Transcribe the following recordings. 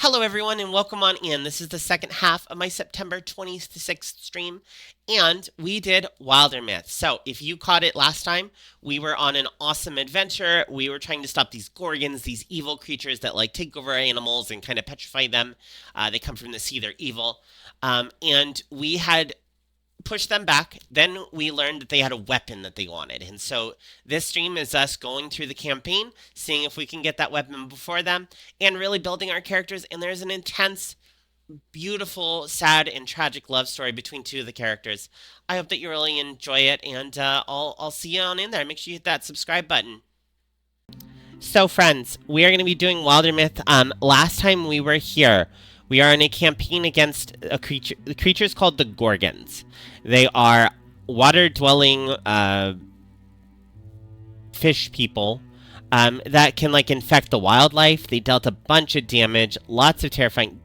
Hello everyone and welcome on in. This is the second half of my September 26th stream and we did Wildermyth. So if you caught it last time, we were on an awesome adventure. We were trying to stop these Gorgons, these evil creatures that like take over animals and kind of petrify them. They come from the sea, they're evil. And we had pushed them back. Then we learned that they had a weapon that they wanted. And so this stream is us going through the campaign, seeing if we can get that weapon before them, and really building our characters. And there's an intense, beautiful, sad, and tragic love story between two of the characters. I hope that you really enjoy it, and I'll see you on in there. Make sure you hit that subscribe button. So friends, we are going to be doing Wildermyth. Last time we were here, we are in a campaign against a creature. The creature is called the Gorgons. They are water-dwelling fish people that can like infect the wildlife. They dealt a bunch of damage, lots of terrifying.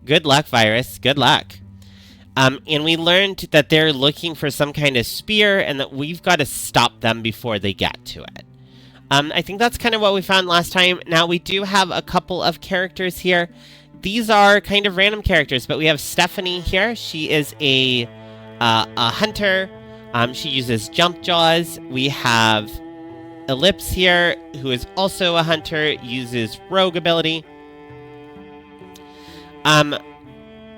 Good luck, virus. Good luck. And we learned that they're looking for some kind of spear, and that we've got to stop them before they get to it. I think that's kind of what we found last time. Now we do have a couple of characters here. These are kind of random characters, but we have Stephanie here. She is a hunter. She uses jump jaws. We have Ellipse here, who is also a hunter, uses rogue ability.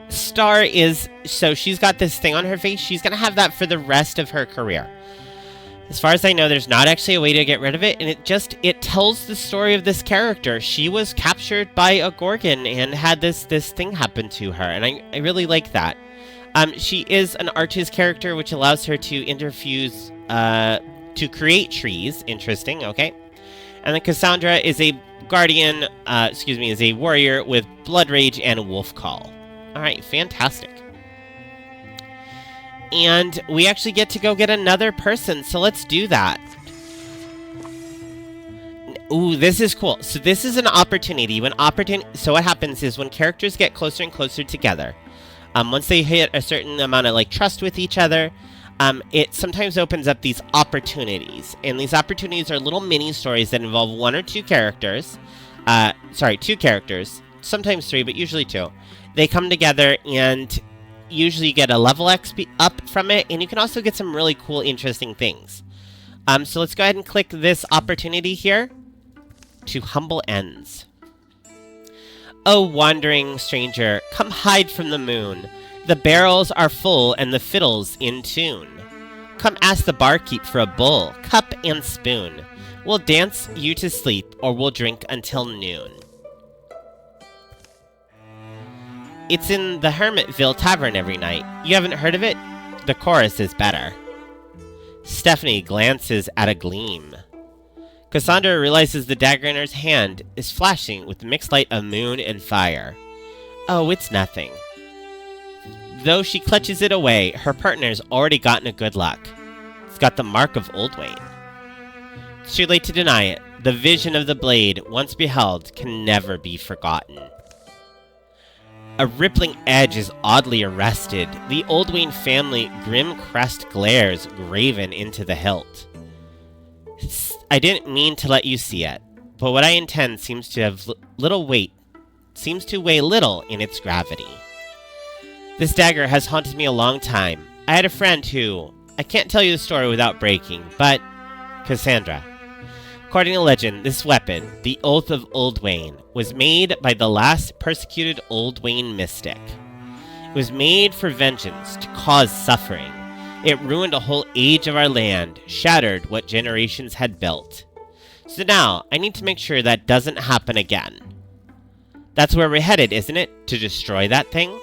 Star is, so she's got this thing on her face. She's going to have that for the rest of her career. As far as I know, there's not actually a way to get rid of it, and it tells the story of this character. She was captured by a Gorgon and had this thing happen to her, and I really like that. She is an artist character, which allows her to interfuse, to create trees. Interesting, okay. And then Cassandra is a guardian, is a warrior with blood rage and a wolf call. Alright, fantastic. And we actually get to go get another person, so let's do that. Ooh, this is cool. So this is an opportunity. So what happens is when characters get closer and closer together, once they hit a certain amount of like trust with each other, it sometimes opens up these opportunities. And these opportunities are little mini stories that involve one or two characters. Two characters. Sometimes three, but usually two. They come together and usually you get a level XP up from it, and you can also get some really cool, interesting things. So let's go ahead and click this opportunity here to Humble Ends. Oh, wandering stranger, come hide from the moon. The barrels are full and the fiddles in tune. Come ask the barkeep for a bowl, cup and spoon. We'll dance you to sleep, or we'll drink until noon. It's in the Hermitville Tavern every night. You haven't heard of it? The chorus is better. Stephanie glances at a gleam. Cassandra realizes the dagger in her hand is flashing with the mixed light of moon and fire. Oh, it's nothing. Though she clutches it away, her partner's already gotten a good luck. It's got the mark of Old Wayne. It's too late to deny it. The vision of the blade, once beheld, can never be forgotten. A rippling edge is oddly arrested. The Old Wayne family grim crest glares graven into the hilt. I didn't mean to let you see it, but what I intend seems to have weigh little in its gravity. This dagger has haunted me a long time. I had a friend who, I can't tell you the story without breaking, but Cassandra. According to legend, this weapon, the Oath of Old Wayne, was made by the last persecuted Old Wayne mystic. It was made for vengeance, to cause suffering. It ruined a whole age of our land, shattered what generations had built. So now, I need to make sure that doesn't happen again. That's where we're headed, isn't it? To destroy that thing?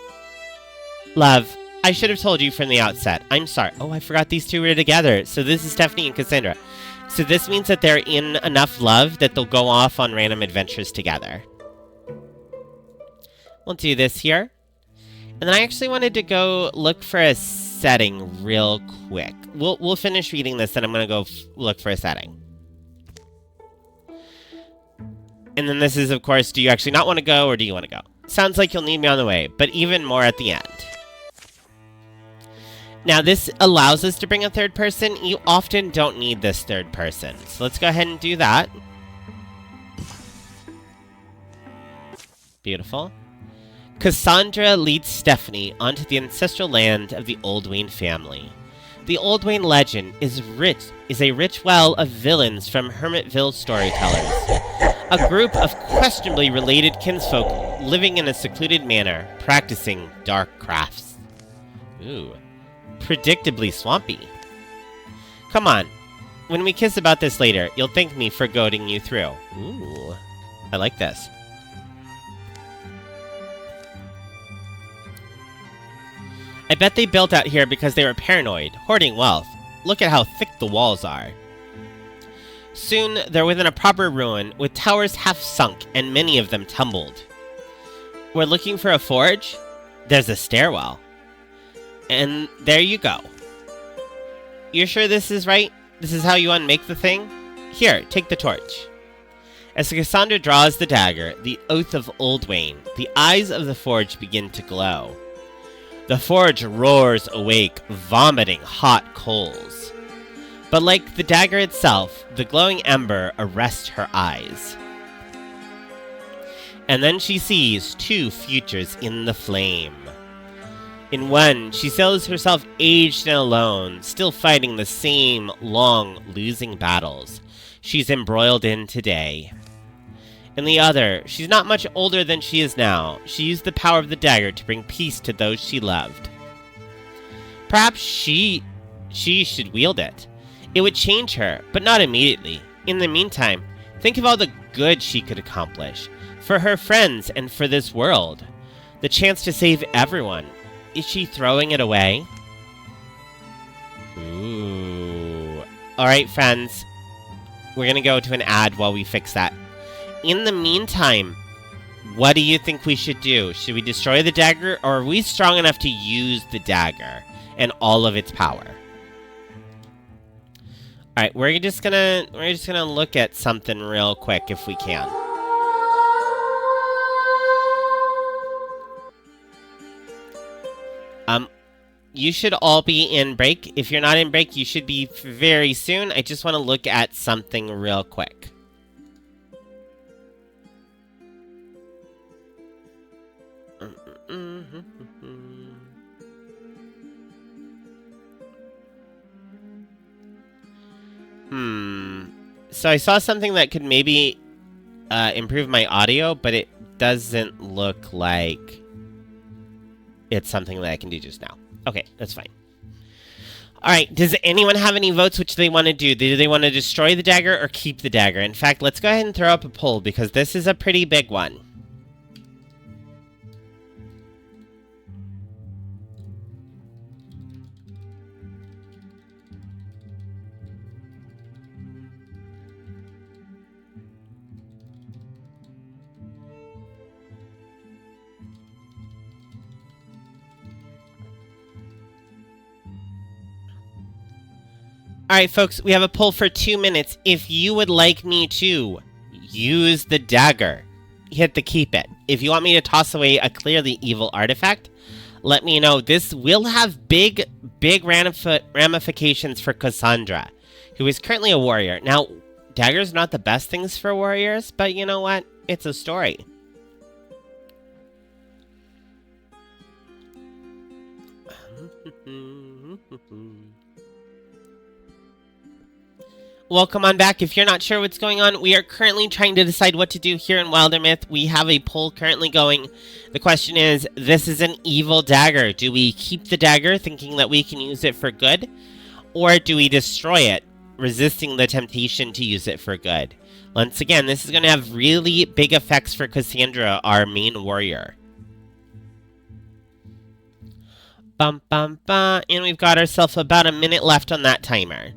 Love, I should have told you from the outset. I'm sorry. Oh, I forgot these two were together. So this is Stephanie and Cassandra. So this means that they're in enough love that they'll go off on random adventures together. We'll do this here. And then I actually wanted to go look for a setting real quick. We'll finish reading this, and I'm going to go look for a setting. And then this is, of course, do you actually not want to go, or do you want to go? Sounds like you'll need me on the way, but even more at the end. Now, this allows us to bring a third person. You often don't need this third person. So let's go ahead and do that. Beautiful. Cassandra leads Stephanie onto the ancestral land of the Oldwayne family. The Oldwayne legend is a rich well of villains from Hermitville storytellers, a group of questionably related kinsfolk living in a secluded manner, practicing dark crafts. Ooh, predictably swampy. Come on, when we kiss about this later, you'll thank me for goading you through. Ooh, I like this. I bet they built out here because they were paranoid, hoarding wealth. Look at how thick the walls are. Soon, they're within a proper ruin, with towers half sunk and many of them tumbled. We're looking for a forge? There's a stairwell. And there you go. You're sure this is right? This is how you unmake the thing? Here, take the torch. As Cassandra draws the dagger, the oath of Oldwayne, the eyes of the forge begin to glow. The forge roars awake, vomiting hot coals. But like the dagger itself, the glowing ember arrests her eyes. And then she sees two futures in the flame. In one, she feels herself aged and alone, still fighting the same long, losing battles she's embroiled in today. In the other, she's not much older than she is now. She used the power of the dagger to bring peace to those she loved. Perhaps she should wield it. It would change her, but not immediately. In the meantime, think of all the good she could accomplish. For her friends and for this world. The chance to save everyone. Is she throwing it away? Ooh. Alright, friends. We're gonna go to an ad while we fix that. In the meantime, what do you think we should do? Should we destroy the dagger, or are we strong enough to use the dagger and all of its power? Alright, we're just gonna look at something real quick if we can. You should all be in break. If you're not in break, you should be very soon. I just want to look at something real quick. So I saw something that could maybe improve my audio, but it doesn't look like it's something that I can do just now. Okay, that's fine. Alright, does anyone have any votes which they want to do? Do they want to destroy the dagger or keep the dagger? In fact, let's go ahead and throw up a poll, because this is a pretty big one. Alright, folks, we have a poll for 2 minutes. If you would like me to use the dagger, hit the keep it. If you want me to toss away a clearly evil artifact, let me know. This will have big ramifications for Cassandra, who is currently a warrior. Now, daggers are not the best things for warriors, but you know what? It's a story. Welcome on back. If you're not sure what's going on, we are currently trying to decide what to do here in Wildermyth. We have a poll currently going. The question is, this is an evil dagger. Do we keep the dagger thinking that we can use it for good? Or do we destroy it, resisting the temptation to use it for good? Once again, this is going to have really big effects for Cassandra, our main warrior. Bum, bum, bum. And we've got ourselves about a minute left on that timer.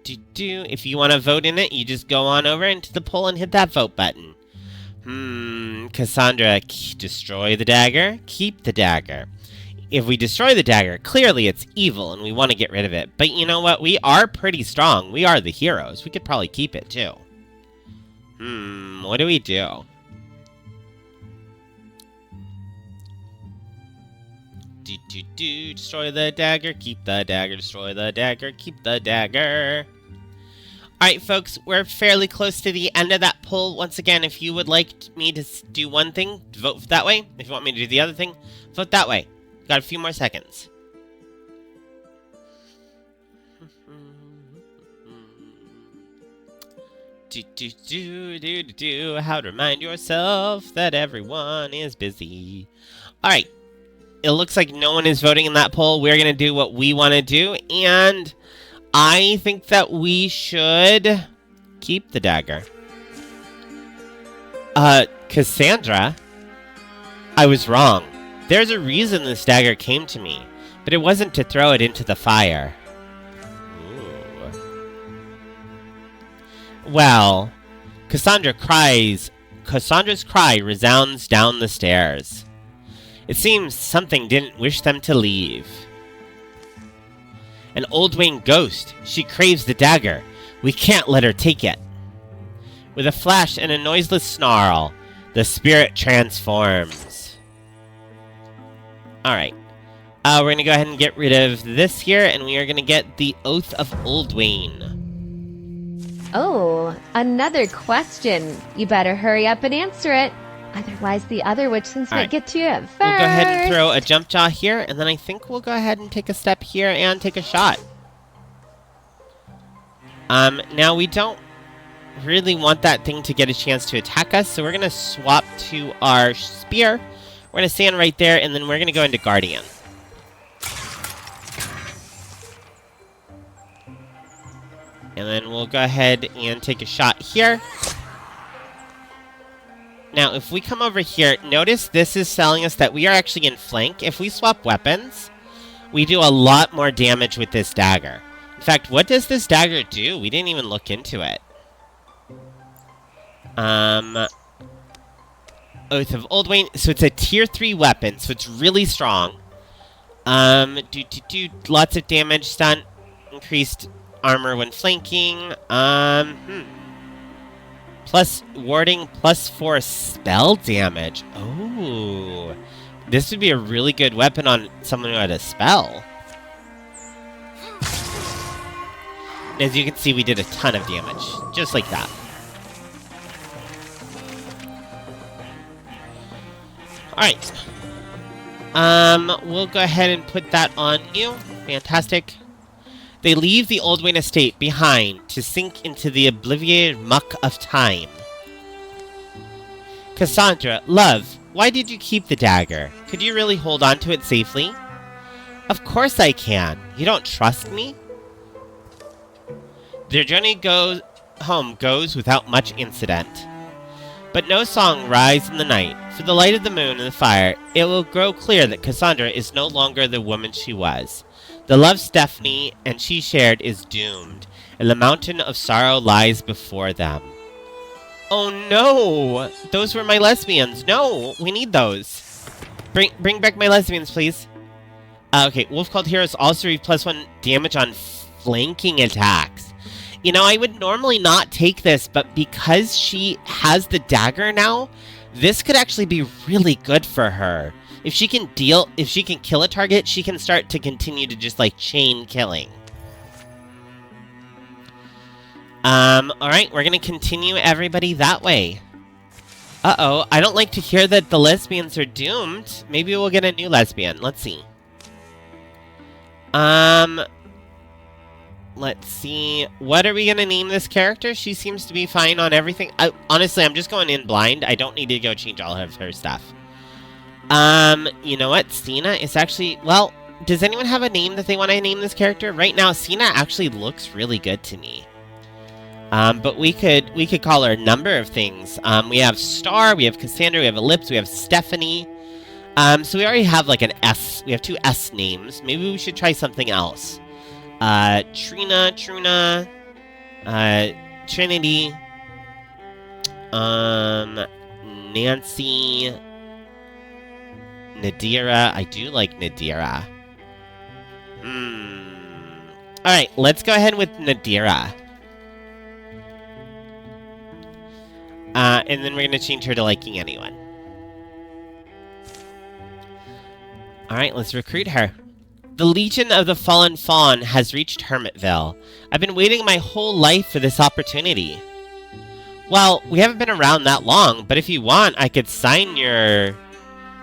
If you want to vote in it, you just go on over into the poll and hit that vote button. Cassandra, destroy the dagger, keep the dagger. If we destroy the dagger, clearly it's evil and we want to get rid of it. But you know what? We are pretty strong. We are the heroes. We could probably keep it too. What do we do? Destroy the dagger, keep the dagger, destroy the dagger, keep the dagger. Alright, folks, we're fairly close to the end of that poll. Once again, if you would like me to do one thing, vote that way. If you want me to do the other thing, vote that way. Got a few more seconds. How to remind yourself that everyone is busy. Alright, it looks like no one is voting in that poll. We're going to do what we want to do, and I think that we should keep the dagger. Cassandra? I was wrong. There's a reason this dagger came to me, but it wasn't to throw it into the fire. Ooh. Well, Cassandra's cry resounds down the stairs. It seems something didn't wish them to leave. An Oldwain ghost. She craves the dagger. We can't let her take it. With a flash and a noiseless snarl, the spirit transforms. Alright. We're going to go ahead and get rid of this here, and we are going to get the Oath of Oldwain. Oh, another question. You better hurry up and answer it. Otherwise, the other witchlings might get to you first. We'll go ahead and throw a jump jaw here, and then I think we'll go ahead and take a step here and take a shot. Now we don't really want that thing to get a chance to attack us, so we're going to swap to our spear. We're going to stand right there, and then we're going to go into Guardian. And then we'll go ahead and take a shot here. Now, if we come over here, notice this is telling us that we are actually in flank. If we swap weapons, we do a lot more damage with this dagger. In fact, what does this dagger do? We didn't even look into it. Oath of Oldwain. So it's a tier 3 weapon, so it's really strong. Lots of damage, stun, increased armor when flanking. Plus warding, +4 spell damage. Oh. This would be a really good weapon on someone who had a spell. As you can see, we did a ton of damage. Just like that. Alright. We'll go ahead and put that on you. Fantastic. They leave the Oldwain estate behind to sink into the obliviated muck of time. Cassandra, love, why did you keep the dagger? Could you really hold on to it safely? Of course I can. You don't trust me? Their journey home goes without much incident. But no song rise in the night. For the light of the moon and the fire, it will grow clear that Cassandra is no longer the woman she was. The love Stephanie and she shared is doomed, and the mountain of sorrow lies before them. Oh no! Those were my lesbians. No! We need those. Bring back my lesbians, please. Okay, Wolf Called Heroes also receive +1 damage on flanking attacks. You know, I would normally not take this, but because she has the dagger now, this could actually be really good for her. If she can kill a target, she can start to continue to just, like, chain killing. Alright, we're gonna continue everybody that way. Uh-oh, I don't like to hear that the lesbians are doomed. Maybe we'll get a new lesbian. Let's see. Let's see. What are we gonna name this character? She seems to be fine on everything. Honestly, I'm just going in blind. I don't need to go change all of her stuff. You know what? Cena is actually... Well, does anyone have a name that they want to name this character? Right now, Cena actually looks really good to me. But we could call her a number of things. We have Star, we have Cassandra, we have Ellipse, we have Stephanie. So we already have like an S. We have 2 S names. Maybe we should try something else. Trina, Trinity, Nancy, Nadira. I do like Nadira. Alright, let's go ahead with Nadira. And then we're gonna change her to liking anyone. Alright, let's recruit her. The Legion of the Fallen Fawn has reached Hermitville. I've been waiting my whole life for this opportunity. Well, we haven't been around that long, but if you want, I could sign your...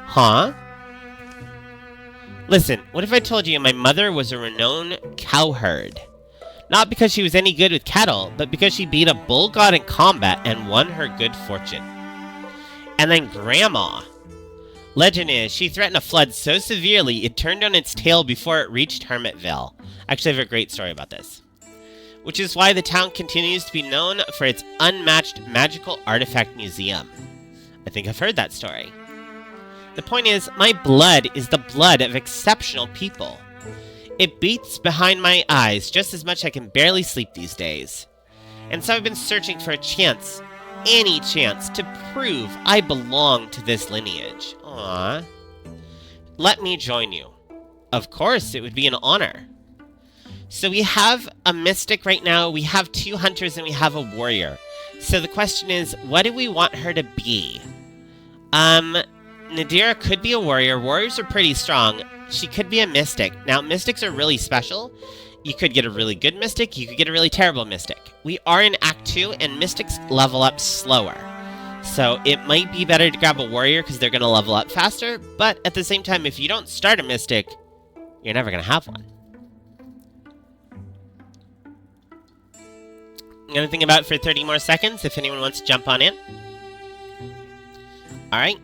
Huh? Listen, what if I told you my mother was a renowned cowherd? Not because she was any good with cattle, but because she beat a bull god in combat and won her good fortune. And then Grandma. Legend is, she threatened a flood so severely it turned on its tail before it reached Hermitville. Actually, I have a great story about this. Which is why the town continues to be known for its unmatched magical artifact museum. I think I've heard that story. The point is, my blood is the blood of exceptional people. It beats behind my eyes just as much I can barely sleep these days. And so I've been searching for a chance, any chance, to prove I belong to this lineage. Aww. Let me join you. Of course, it would be an honor. So we have a mystic right now, we have 2 hunters, and we have a warrior. So the question is, what do we want her to be? Nadira could be a warrior. Warriors are pretty strong. She could be a mystic. Now, mystics are really special. You could get a really good mystic, you could get a really terrible mystic. We are in Act 2, and mystics level up slower. So it might be better to grab a warrior because they're going to level up faster, but at the same time, if you don't start a mystic, you're never going to have one. I'm going to think about it for 30 more seconds if anyone wants to jump on in. Alright.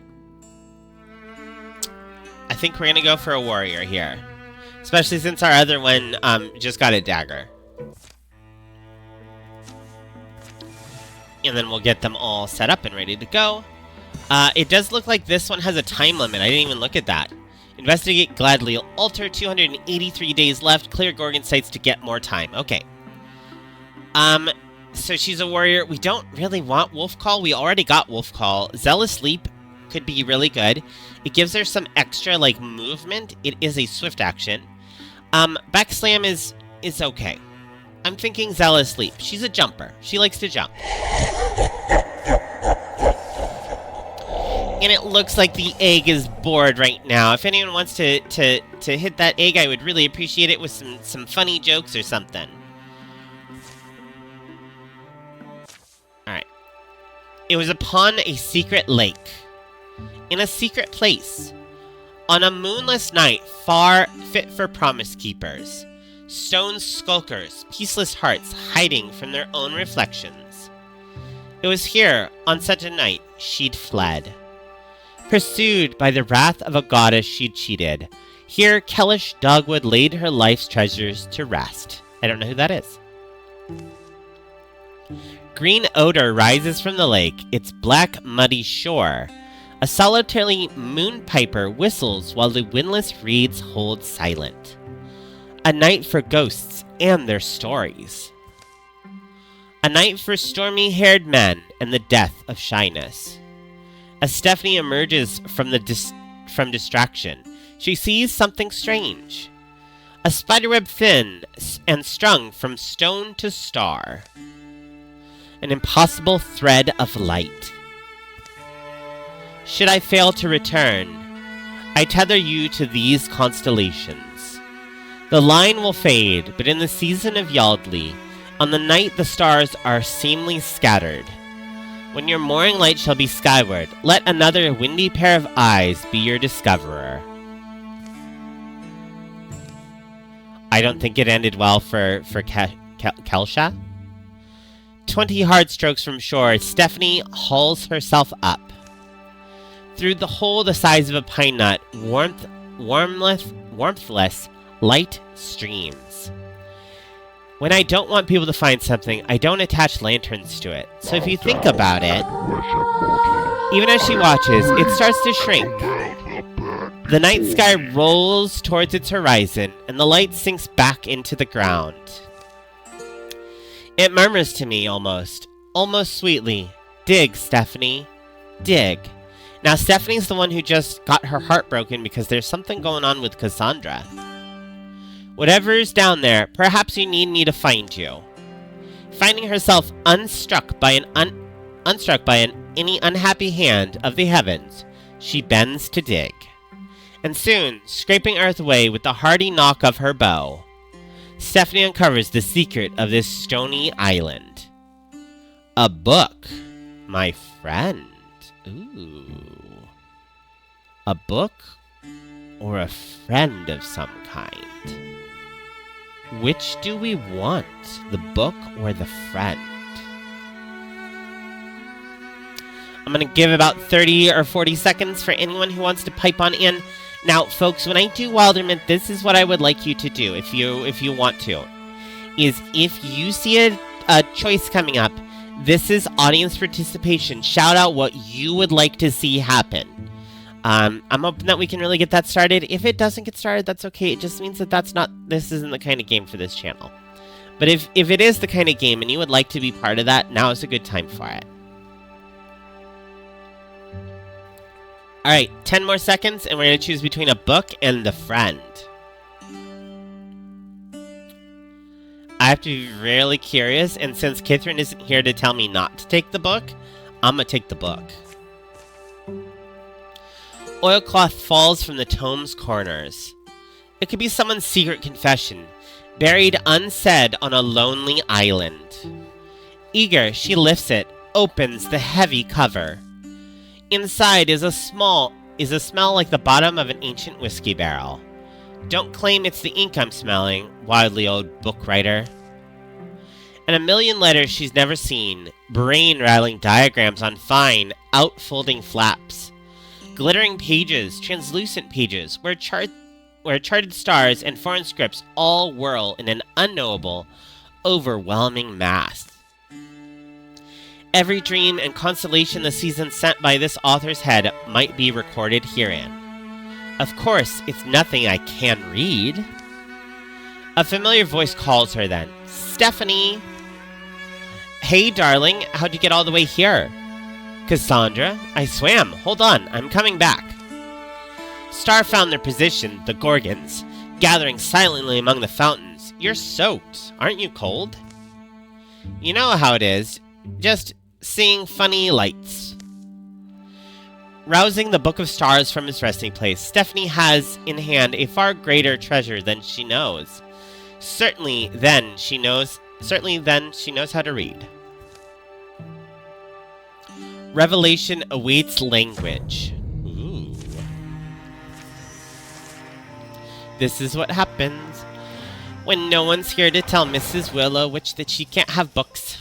I think we're going to go for a warrior here. Especially since our other one just got a dagger. And then we'll get them all set up and ready to go. It does look like this one has a time limit. I didn't even look at that. Investigate gladly. Alter 283 days left. Clear Gorgon sites to get more time. Okay. So she's a warrior. We don't really want Wolf Call. We already got Wolf Call. Zealous Leap could be really good. It gives her some extra, like, movement. It is a swift action. Backslam is okay. I'm thinking Zealous Leap. She's a jumper. She likes to jump. And it looks like the egg is bored right now. If anyone wants to hit that egg, I would really appreciate it with some funny jokes or something. Alright. It was upon a secret lake. In a secret place. On a moonless night, far fit for promise keepers. Stone skulkers, peaceless hearts hiding from their own reflections. It was here, on such a night, she'd fled. Pursued by the wrath of a goddess she'd cheated. Here, Kellish Dogwood laid her life's treasures to rest. I don't know who that is. Green odor rises from the lake, its black, muddy shore. A solitary moon piper whistles while the windless reeds hold silent. A night for ghosts and their stories. A night for stormy-haired men and the death of shyness. As Stephanie emerges from distraction, she sees something strange. A spiderweb thin and strung from stone to star. An impossible thread of light. Should I fail to return, I tether you to these constellations. The line will fade, but in the season of Yaldli, on the night the stars are seemly scattered. When your mooring light shall be skyward, let another windy pair of eyes be your discoverer. I don't think it ended well for Kelsha. 20 hard strokes from shore, Stephanie hauls herself up. Through the hole the size of a pine nut, warmthless light streams. When I don't want people to find something, I don't attach lanterns to it. So if you think about it, even as she watches, it starts to shrink. The night sky rolls towards its horizon, and the light sinks back into the ground. It murmurs to me almost sweetly, "Dig, Stephanie, dig." Now, Stephanie's the one who just got her heart broken because there's something going on with Cassandra. Whatever's down there, perhaps you need me to find you. Finding herself unstruck by any unhappy hand of the heavens, she bends to dig. And soon, scraping earth away with the hearty knock of her bow, Stephanie uncovers the secret of this stony island. A book, my friend. Ooh. A book or a friend of some kind? Which do we want, the book or the friend? I'm going to give about 30 or 40 seconds for anyone who wants to pipe on in. Now, folks, when I do Wildermyth, this is what I would like you to do, if you want to. Is if you see a choice coming up, this is audience participation. Shout out what you would like to see happen. I'm hoping that we can really get that started. If it doesn't get started, that's okay. It just means that this isn't the kind of game for this channel. But if it is the kind of game and you would like to be part of that, now is a good time for it. Alright, 10 more seconds, and we're going to choose between a book and the friend. I have to be really curious, and since Kithryn isn't here to tell me not to take the book, I'm going to take the book. Oilcloth falls from the tome's corners. It could be someone's secret confession, buried unsaid on a lonely island. Eager, she lifts it, opens the heavy cover. Inside is a smell like the bottom of an ancient whiskey barrel. Don't claim it's the ink I'm smelling, wildly old book writer. And a million letters she's never seen, brain-rattling diagrams on fine, outfolding flaps. Glittering pages, translucent pages, where charted stars and foreign scripts all whirl in an unknowable, overwhelming mass. Every dream and constellation the season sent by this author's head might be recorded herein. Of course, it's nothing I can read. A familiar voice calls her then. Stephanie! Hey, darling, how'd you get all the way here? Cassandra, I swam. Hold on, I'm coming back. Star found their position, the Gorgons, gathering silently among the fountains. You're soaked. Aren't you cold? You know how it is. Just seeing funny lights. Rousing the Book of Stars from its resting place, Stephanie has in hand a far greater treasure than she knows. Certainly then she knows how to read. Revelation awaits language. Ooh. This is what happens when no one's here to tell Mrs. Willow Witch that she can't have books.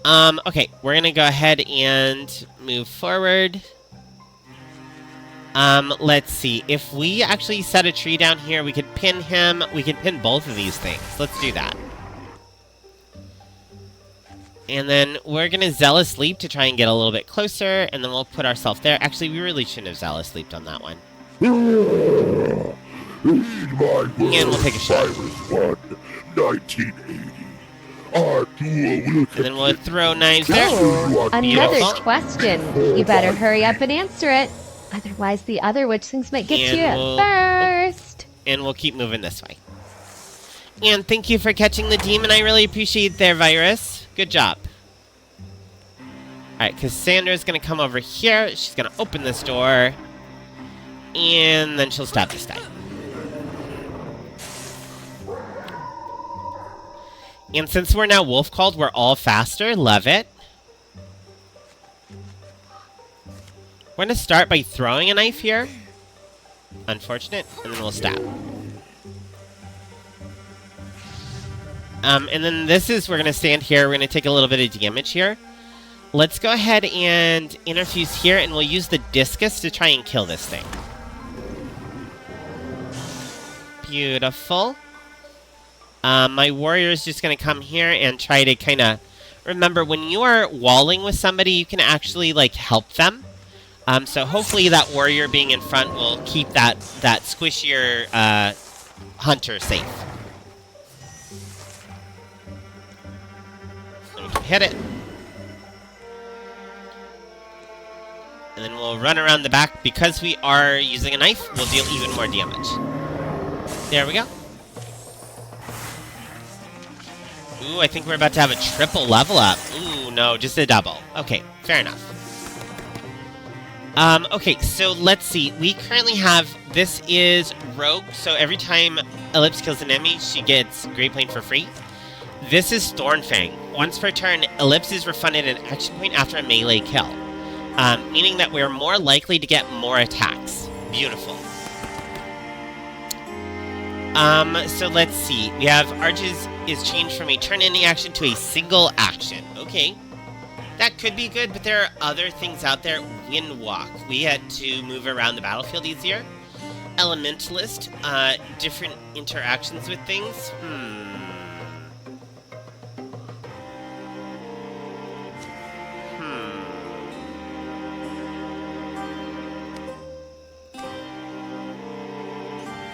Okay, we're gonna go ahead and move forward. Let's see. If we actually set a tree down here, we could pin him. We could pin both of these things. Let's do that. And then we're gonna Zealous Leap to try and get a little bit closer, and then we'll put ourselves there. Actually, we really shouldn't have Zealous Leaped on that one. And we'll take a shot. 1980. And then we'll throw knives there. Another Beautiful. question. You better hurry up and answer it. Otherwise, the other witchlings might get you first. And we'll keep moving this way. And thank you for catching the demon. I really appreciate their virus. Good job. Alright, Cassandra's gonna come over here. She's gonna open this door. And then she'll stab this guy. And since we're now wolf called, we're all faster. Love it. We're gonna start by throwing a knife here. Unfortunate. And then we'll stab. And then we're gonna stand here. We're gonna take a little bit of damage here. Let's go ahead and interfuse here, and we'll use the discus to try and kill this thing. Beautiful. My warrior is just going to come here and try to kind of... Remember, when you are walling with somebody, you can actually, like, help them. So hopefully that warrior being in front will keep that squishier hunter safe. So we can hit it. And then we'll run around the back. Because we are using a knife, we'll deal even more damage. There we go. Ooh, I think we're about to have a triple level up. Ooh, no, just a double. Okay, fair enough. Okay, so let's see. We currently have, this is Rogue, so every time Ellipse kills an enemy, she gets Great Plane for free. This is Thornfang. Once per turn, Ellipse is refunded an action point after a melee kill, meaning that we're more likely to get more attacks. Beautiful. So let's see. We have Arches is changed from a turn-ending action to a single action. Okay. That could be good, but there are other things out there. Windwalk. We had to move around the battlefield easier. Elementalist. Different interactions with things.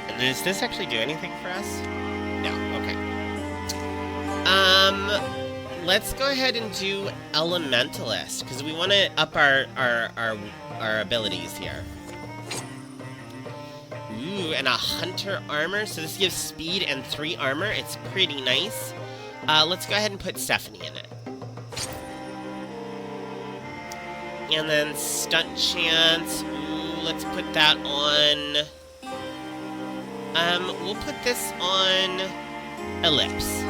And does this actually do anything for us? No. Okay. Let's go ahead and do Elementalist, because we want to up our abilities here. Ooh, and a Hunter armor, so this gives speed and 3 armor. It's pretty nice. Let's go ahead and put Stephanie in it. And then Stunt Chance. Ooh, let's put that on. We'll put this on Ellipse.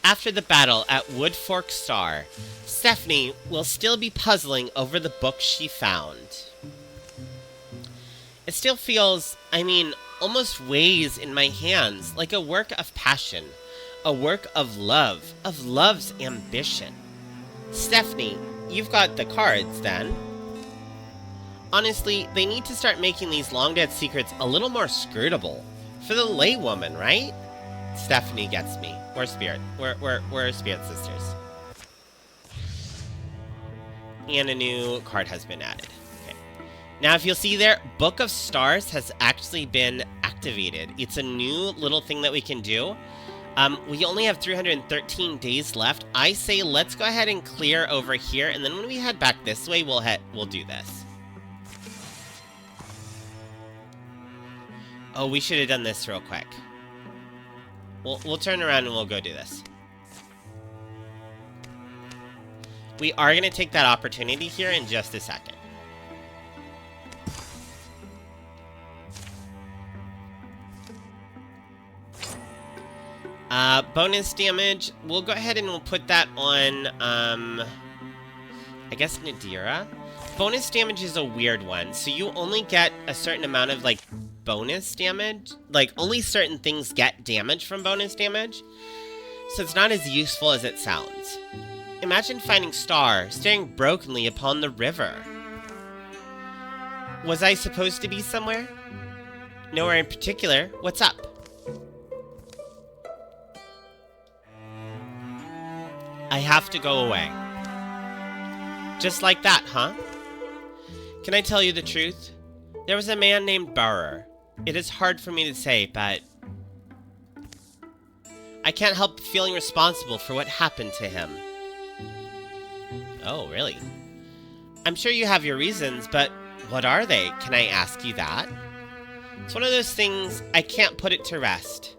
After the battle at Woodfork Star, Stephanie will still be puzzling over the book she found. It still feels, almost weighs in my hands like a work of passion, a work of love, of love's ambition. Stephanie, you've got the cards, then. Honestly, they need to start making these long-dead secrets a little more scrutable. For the laywoman, right? Stephanie gets me. We're spirit. We're spirit sisters. And a new card has been added. Okay. Now, if you'll see there, Book of Stars has actually been activated. It's a new little thing that we can do. We only have 313 days left. I say let's go ahead and clear over here, and then when we head back this way, we'll do this. Oh, we should have done this real quick. We'll turn around and we'll go do this. We are going to take that opportunity here in just a second. Bonus damage, we'll go ahead and we'll put that on, I guess Nadira. Bonus damage is a weird one, so you only get a certain amount of, bonus damage. Only certain things get damage from bonus damage, so it's not as useful as it sounds. Imagine finding Star staring brokenly upon the river. Was I supposed to be somewhere? Nowhere in particular. What's up? I have to go away. Just like that, huh? Can I tell you the truth? There was a man named Burrer. It is hard for me to say, but I can't help feeling responsible for what happened to him. Oh, really? I'm sure you have your reasons, but what are they? Can I ask you that? It's one of those things I can't put it to rest.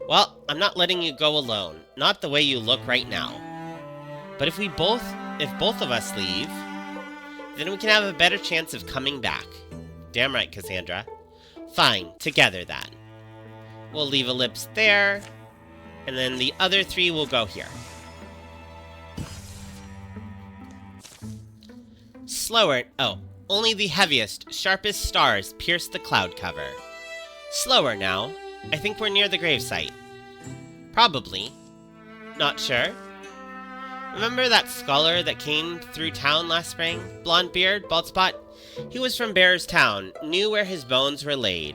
Well, I'm not letting you go alone. Not the way you look right now. But if both of us leave, then we can have a better chance of coming back. Damn right, Cassandra. Fine, together then. We'll leave Ellipse there, and then the other 3 will go here. Slower. Oh, only the heaviest, sharpest stars pierce the cloud cover. Slower now. I think we're near the gravesite. Probably. Not sure. Remember that scholar that came through town last spring? Blonde beard, bald spot? He was from Bear's Town, knew where his bones were laid.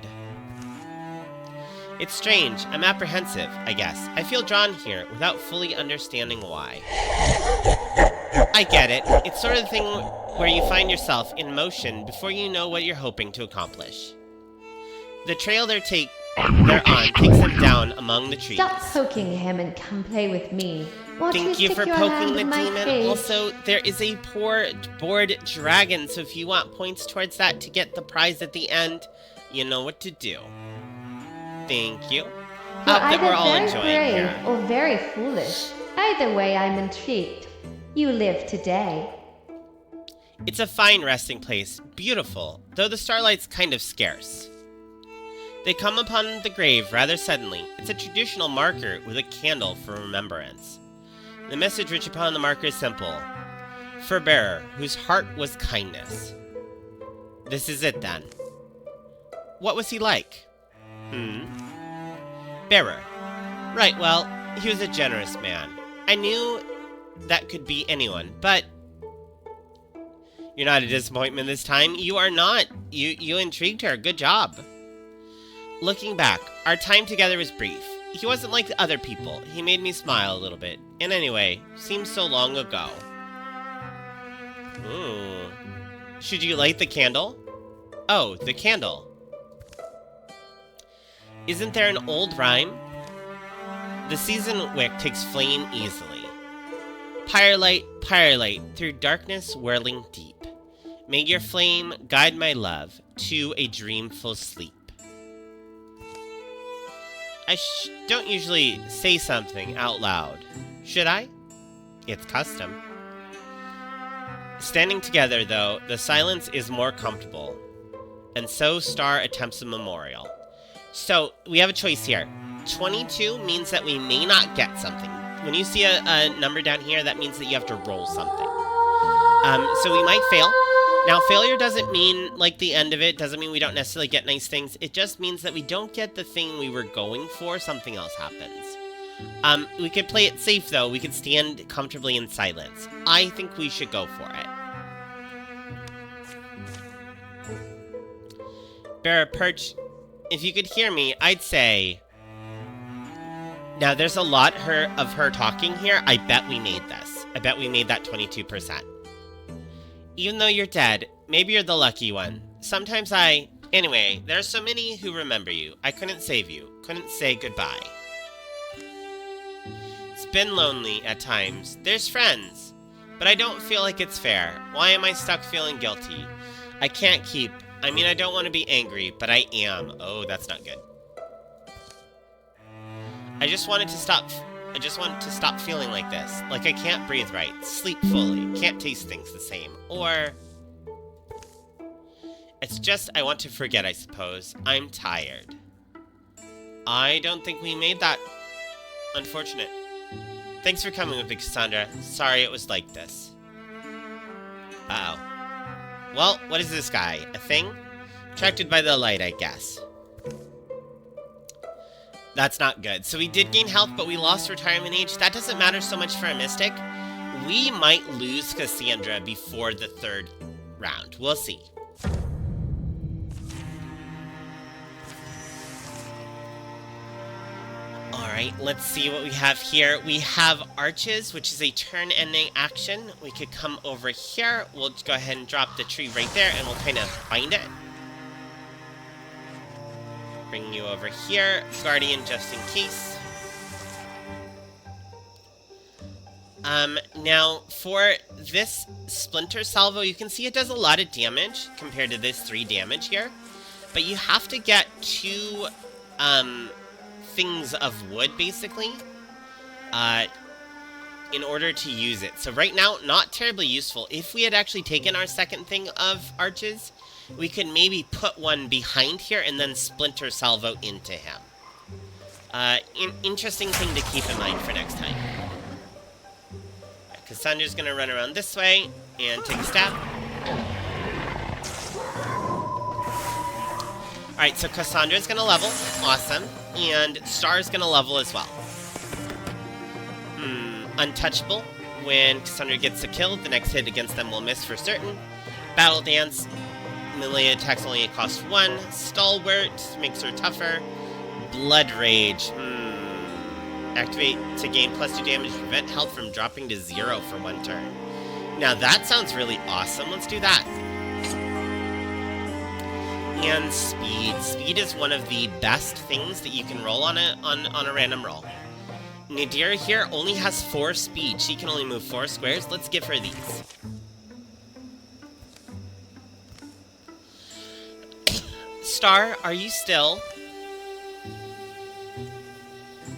It's strange. I'm apprehensive, I guess. I feel drawn here without fully understanding why. I get it. It's sort of the thing where you find yourself in motion before you know what you're hoping to accomplish. The trail they're on takes them down among the trees. Stop poking him and come play with me. Thank you for poking the demon. Also, there is a poor bored dragon, so if you want points towards that to get the prize at the end, you know what to do. Thank you. You're Hope that we're all either enjoying very brave here. or very foolish. Either way, I'm intrigued. You live today. It's a fine resting place, beautiful, though the starlight's kind of scarce. They come upon the grave rather suddenly. It's a traditional marker with a candle for remembrance. The message written upon the marker is simple. For bearer, whose heart was kindness. This is it then. What was he like? Bearer. Right, well, he was a generous man. I knew that could be anyone, but... You're not a disappointment this time. You are not. You intrigued her. Good job. Looking back, our time together was brief. He wasn't like other people. He made me smile a little bit. And anyway, seems so long ago. Should you light the candle? Oh, the candle. Isn't there an old rhyme? The seasoned wick takes flame easily. Firelight, firelight, through darkness whirling deep. May your flame guide my love to a dreamful sleep. I don't usually say something out loud. Should I? It's custom. Standing together, though, the silence is more comfortable. And so Star attempts a memorial. So, we have a choice here. 22 means that we may not get something. When you see a number down here, that means that you have to roll something. So we might fail. Now, failure doesn't mean, like, the end of it. Doesn't mean we don't necessarily get nice things. It just means that we don't get the thing we were going for. Something else happens. We could play it safe, though. We could stand comfortably in silence. I think we should go for it. Bearer Perch, if you could hear me, I'd say... Now, there's a lot of her talking here. I bet we made this. I bet we made that 22%. Even though you're dead, maybe you're the lucky one. Sometimes Anyway, there are so many who remember you. I couldn't save you. Couldn't say goodbye. It's been lonely at times. There's friends. But I don't feel like it's fair. Why am I stuck feeling guilty? I can't keep... I don't want to be angry, but I am. Oh, that's not good. I just want to stop feeling like this. Like I can't breathe right, sleep fully, can't taste things the same. Or... It's just I want to forget, I suppose. I'm tired. I don't think we made that. Unfortunate. Thanks for coming with me, Cassandra. Sorry it was like this. Uh-oh. Well, what is this guy? A thing? Attracted by the light, I guess. That's not good. So we did gain health, but we lost retirement age. That doesn't matter so much for a mystic. We might lose Cassandra before the third round. We'll see. Alright, let's see what we have here. We have Arches, which is a turn-ending action. We could come over here. We'll go ahead and drop the tree right there, and we'll kind of find it. Bring you over here. Guardian, just in case. Now, for this Splinter Salvo, you can see it does a lot of damage compared to this 3 damage here. But you have to get 2, things of wood, basically, in order to use it. So right now, not terribly useful. If we had actually taken our second thing of Arches, we could maybe put one behind here and then Splinter Salvo into him. Interesting thing to keep in mind for next time. Cassandra's gonna run around this way and take a stab. Alright, so Cassandra's gonna level. Awesome. And Star's gonna level as well. Untouchable. When Cassandra gets a kill, the next hit against them will miss for certain. Battle Dance. Melee attacks only cost 1. Stalwart makes her tougher. Blood Rage. Activate to gain +2 damage. Prevent health from dropping to 0 for 1 turn. Now that sounds really awesome. Let's do that. And Speed. Speed is one of the best things that you can roll on a random roll. Nadir here only has 4 speed. She can only move 4 squares. Let's give her these. Star, are you still?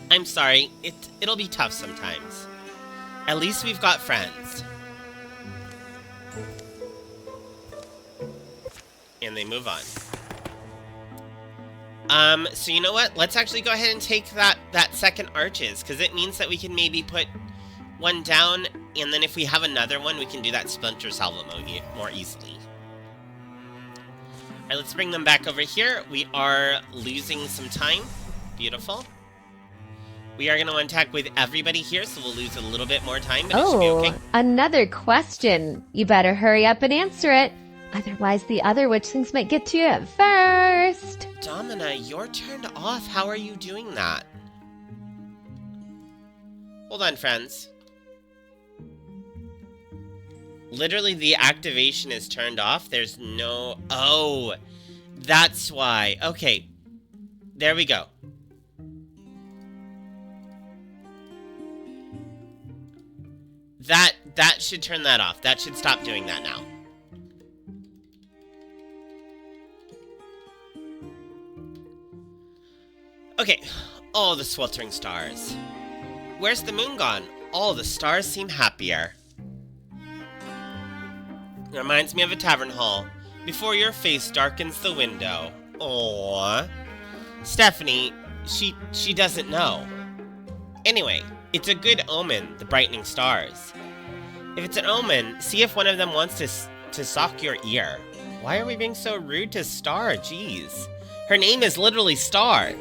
I'm sorry. It'll be tough sometimes. At least we've got friends. And they move on. So you know what? Let's actually go ahead and take that second arches, because it means that we can maybe put one down, and then if we have another one, we can do that splinter salvo more easily. Alright, let's bring them back over here. We are losing some time. Beautiful. We are going to attack with everybody here, so we'll lose a little bit more time, but it should be okay. Another question. You better hurry up and answer it. Otherwise, the other witchlings might get to you first. Domina, you're turned off. How are you doing that? Hold on, friends. Literally, the activation is turned off. There's no... Oh, that's why. Okay, there we go. That should turn that off. That should stop doing that now. Okay. Oh, the sweltering stars. Where's the moon gone? All the stars seem happier. Reminds me of a tavern hall. Before your face darkens the window. Aww. Stephanie, she doesn't know. Anyway, it's a good omen, the brightening stars. If it's an omen, see if one of them wants to sock your ear. Why are we being so rude to Star? Jeez. Her name is literally Star.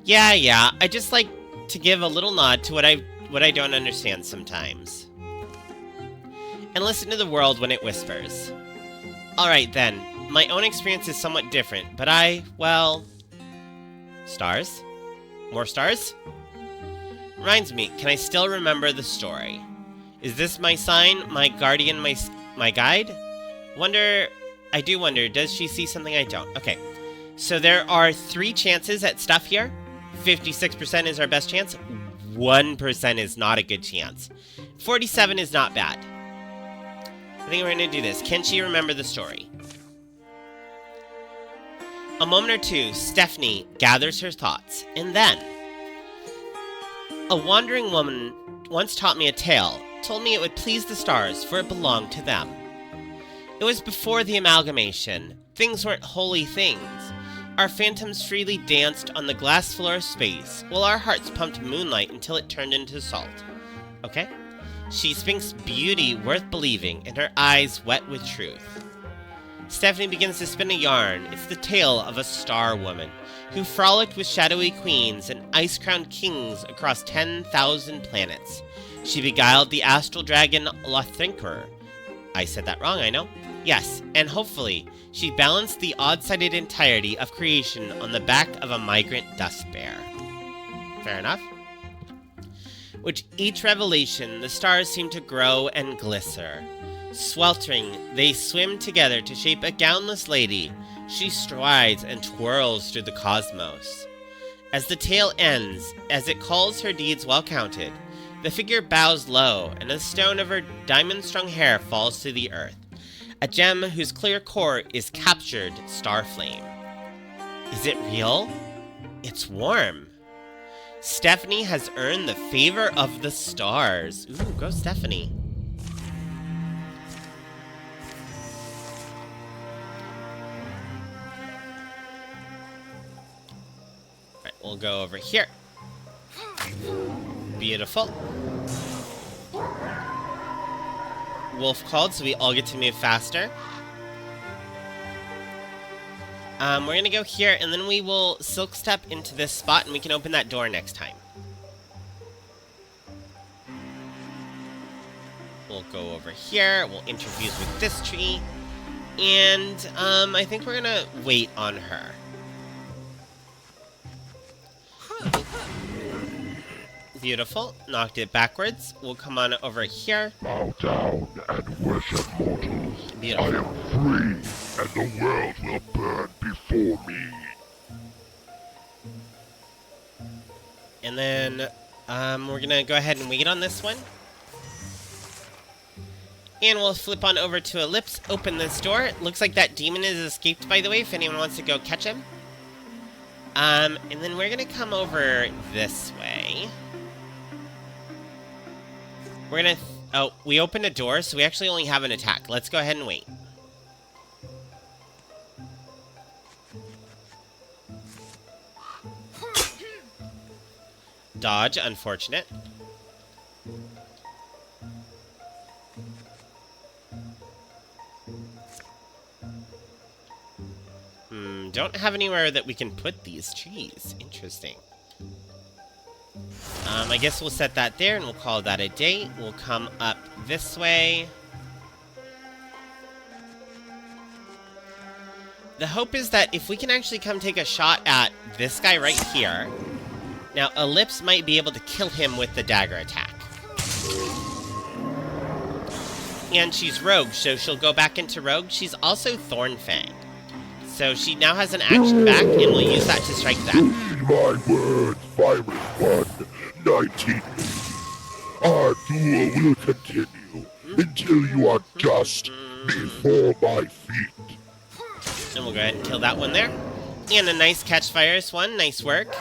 Yeah, I just like to give a little nod to what I don't understand sometimes. And listen to the world when it whispers. Alright then, my own experience is somewhat different, but well... Stars? More stars? Reminds me, can I still remember the story? Is this my sign, my guardian, my guide? I do wonder, does she see something I don't? Okay, so there are 3 chances at stuff here. 56% is our best chance. 1% is not a good chance. 47 is not bad. I think we're going to do this. Can she remember the story? A moment or two, Stephanie gathers her thoughts, and then... A wandering woman once taught me a tale, told me it would please the stars, for it belonged to them. It was before the amalgamation. Things weren't holy things. Our phantoms freely danced on the glass floor of space, while our hearts pumped moonlight until it turned into salt. Okay? She speaks beauty worth believing, and her eyes wet with truth. Stephanie begins to spin a yarn. It's the tale of a star woman, who frolicked with shadowy queens and ice-crowned kings across 10,000 planets. She beguiled the astral dragon Lothinker. I said that wrong, I know. Yes, and hopefully, she balanced the odd-sided entirety of creation on the back of a migrant dust bear. Fair enough. With each revelation, the stars seem to grow and glister. Sweltering, they swim together to shape a gownless lady. She strides and twirls through the cosmos. As the tale ends, as it calls her deeds well counted, the figure bows low, and a stone of her diamond-strung hair falls to the earth. A gem whose clear core is captured starflame. Is it real? It's warm. Stephanie has earned the favor of the stars. Ooh, go Stephanie. Alright, we'll go over here. Beautiful. Wolf called, so we all get to move faster. We're gonna go here, and then we will silk step into this spot, and we can open that door next time. We'll go over here, we'll interfuse with this tree, and I think we're gonna wait on her. Beautiful. Knocked it backwards. We'll come on over here. Bow down and worship mortals. Beautiful. I am free, and the world will burn before me. And then, we're gonna go ahead and wait on this one. And we'll flip on over to Ellipse, open this door. It looks like that demon is escaped, by the way, if anyone wants to go catch him. And then we're gonna come over this way. We're gonna... Oh, we opened a door, so we actually only have an attack. Let's go ahead and wait. Dodge, unfortunate. Don't have anywhere that we can put these trees. Interesting. I guess we'll set that there and we'll call that a day. We'll come up this way. The hope is that if we can actually come take a shot at this guy right here. Now, Ellipse might be able to kill him with the dagger attack. And she's rogue, so she'll go back into rogue. She's also Thornfang. So she now has an action back, and we'll use that to strike that. Heed my words, Virus 119. Our duel will continue until you are just before my feet. And we'll go ahead and kill that one there. And a nice catch virus one. Nice work.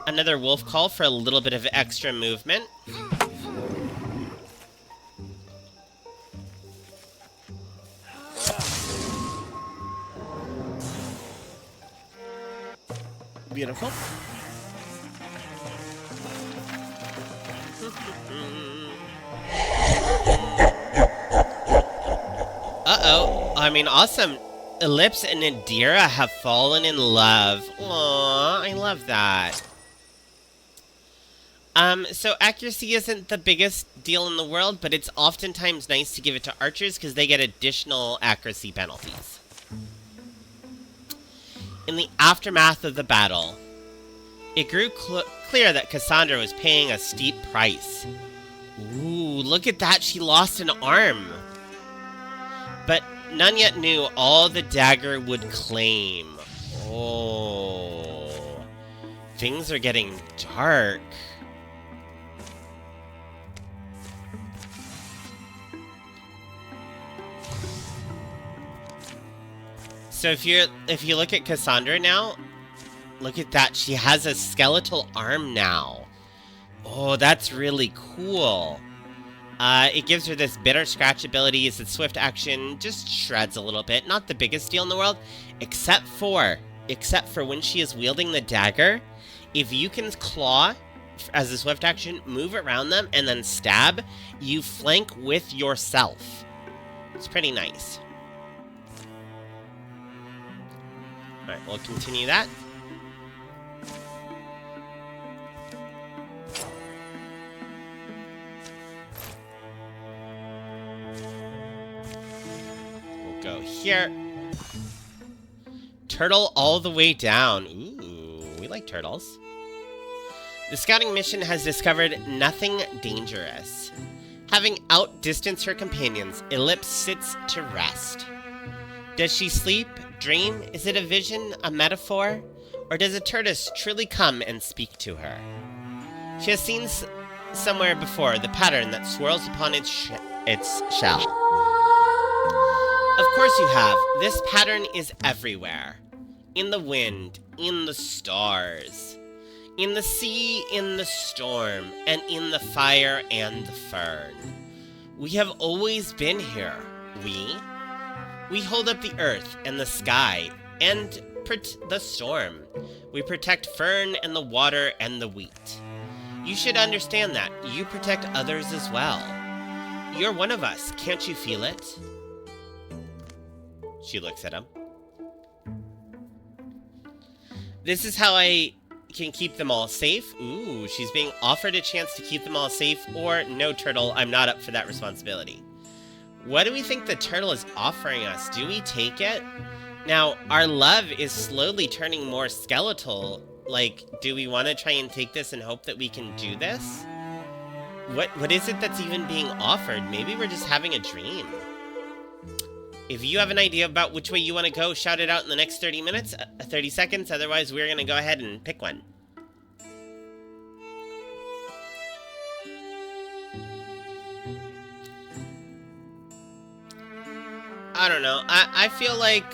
Another wolf call for a little bit of extra movement. Beautiful. Uh-oh. I mean, awesome. Ellipse and Nadira have fallen in love. Aww, I love that. So accuracy isn't the biggest deal in the world, but it's oftentimes nice to give it to archers because they get additional accuracy penalties. In the aftermath of the battle, it grew clear that Cassandra was paying a steep price. Ooh, look at that, she lost an arm. But none yet knew all the dagger would claim. Oh, things are getting dark. So if you look at Cassandra now, look at that. She has a skeletal arm now. Oh, that's really cool. It gives her this bitter scratch ability. It's a swift action, just shreds a little bit. Not the biggest deal in the world, except for when she is wielding the dagger. If you can claw as a swift action, move around them, and then stab, you flank with yourself. It's pretty nice. Alright, we'll continue that. We'll go here. Turtle all the way down. Ooh, we like turtles. The scouting mission has discovered nothing dangerous. Having outdistanced her companions, Ellipse sits to rest. Does she sleep? Dream? Is it a vision? A metaphor? Or does a tortoise truly come and speak to her? She has seen somewhere before the pattern that swirls upon its shell. Of course you have. This pattern is everywhere. In the wind, in the stars, in the sea, in the storm, and in the fire and the fern. We have always been here. We hold up the earth and the sky and the storm. We protect fern and the water and the wheat. You should understand that. You protect others as well. You're one of us. Can't you feel it? She looks at him. This is how I can keep them all safe. Ooh, she's being offered a chance to keep them all safe, or no, turtle, I'm not up for that responsibility. What do we think the turtle is offering us? Do we take it? Now, our love is slowly turning more skeletal. Like, do we want to try and take this and hope that we can do this? What is it that's even being offered? Maybe we're just having a dream. If you have an idea about which way you want to go, shout it out in the next 30 minutes, 30 seconds. Otherwise, we're going to go ahead and pick one. I don't know. I feel like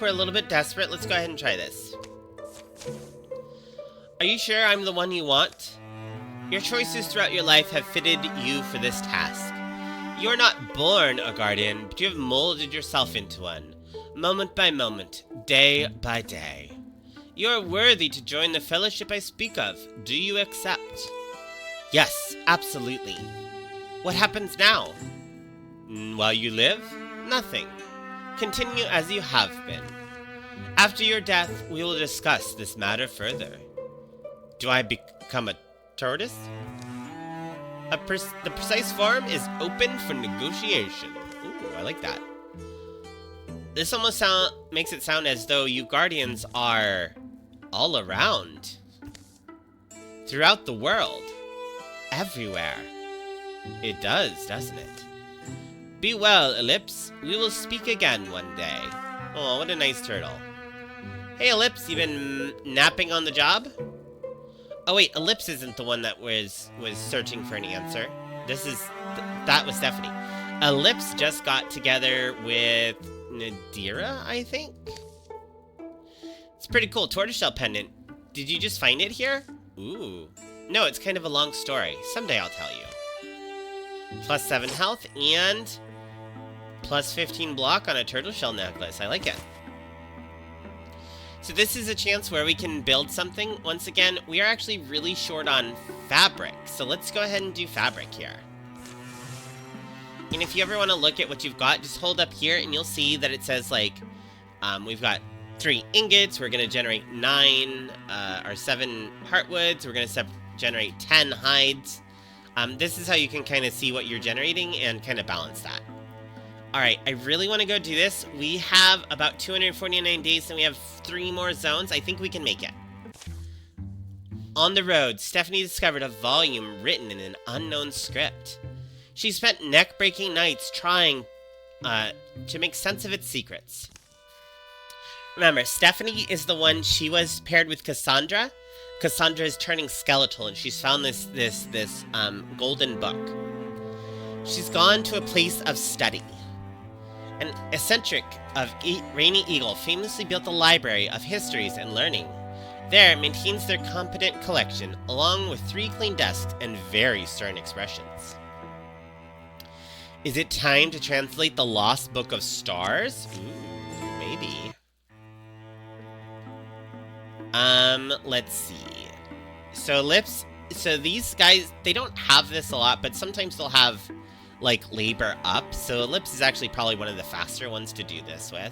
we're a little bit desperate. Let's go ahead and try this. Are you sure I'm the one you want? Your choices throughout your life have fitted you for this task. You are not born a guardian, but you have molded yourself into one, moment by moment, day by day. You are worthy to join the fellowship I speak of. Do you accept? Yes, absolutely. What happens now? While you live? Nothing. Continue as you have been. After your death, we will discuss this matter further. Do I become a tortoise? The precise form is open for negotiation. Ooh, I like that. This almost makes it sound as though you guardians are all around. Throughout the world. Everywhere. It does, doesn't it? Be well, Ellipse. We will speak again one day. Oh, what a nice turtle. Hey, Ellipse, you been napping on the job? Oh wait, Ellipse isn't the one that was searching for an answer. That was Stephanie. Ellipse just got together with Nadira, I think? It's pretty cool. Tortoiseshell pendant. Did you just find it here? Ooh. No, it's kind of a long story. Someday I'll tell you. Plus 7 health and plus 15 block on a turtleshell necklace. I like it. So this is a chance where we can build something. Once again, we are actually really short on fabric. So let's go ahead and do fabric here. And if you ever want to look at what you've got, just hold up here and you'll see that it says like, we've got 3 ingots. We're going to generate 9 or 7 heartwoods. We're going to generate 10 hides. This is how you can kind of see what you're generating and kind of balance that. Alright, I really want to go do this. We have about 249 days and we have 3 more zones. I think we can make it. On the road, Stephanie discovered a volume written in an unknown script. She spent neck-breaking nights trying to make sense of its secrets. Remember, Stephanie is the one, she was paired with Cassandra. Cassandra is turning skeletal and she's found this golden book. She's gone to a place of study. An eccentric of Rainy Eagle famously built a library of histories and learning. There maintains their competent collection, along with 3 clean desks and very stern expressions. Is it time to translate the Lost Book of Stars? Ooh, maybe. Let's see. So these guys, they don't have this a lot, but sometimes they'll have like labor up, so Ellipse is actually probably one of the faster ones to do this with.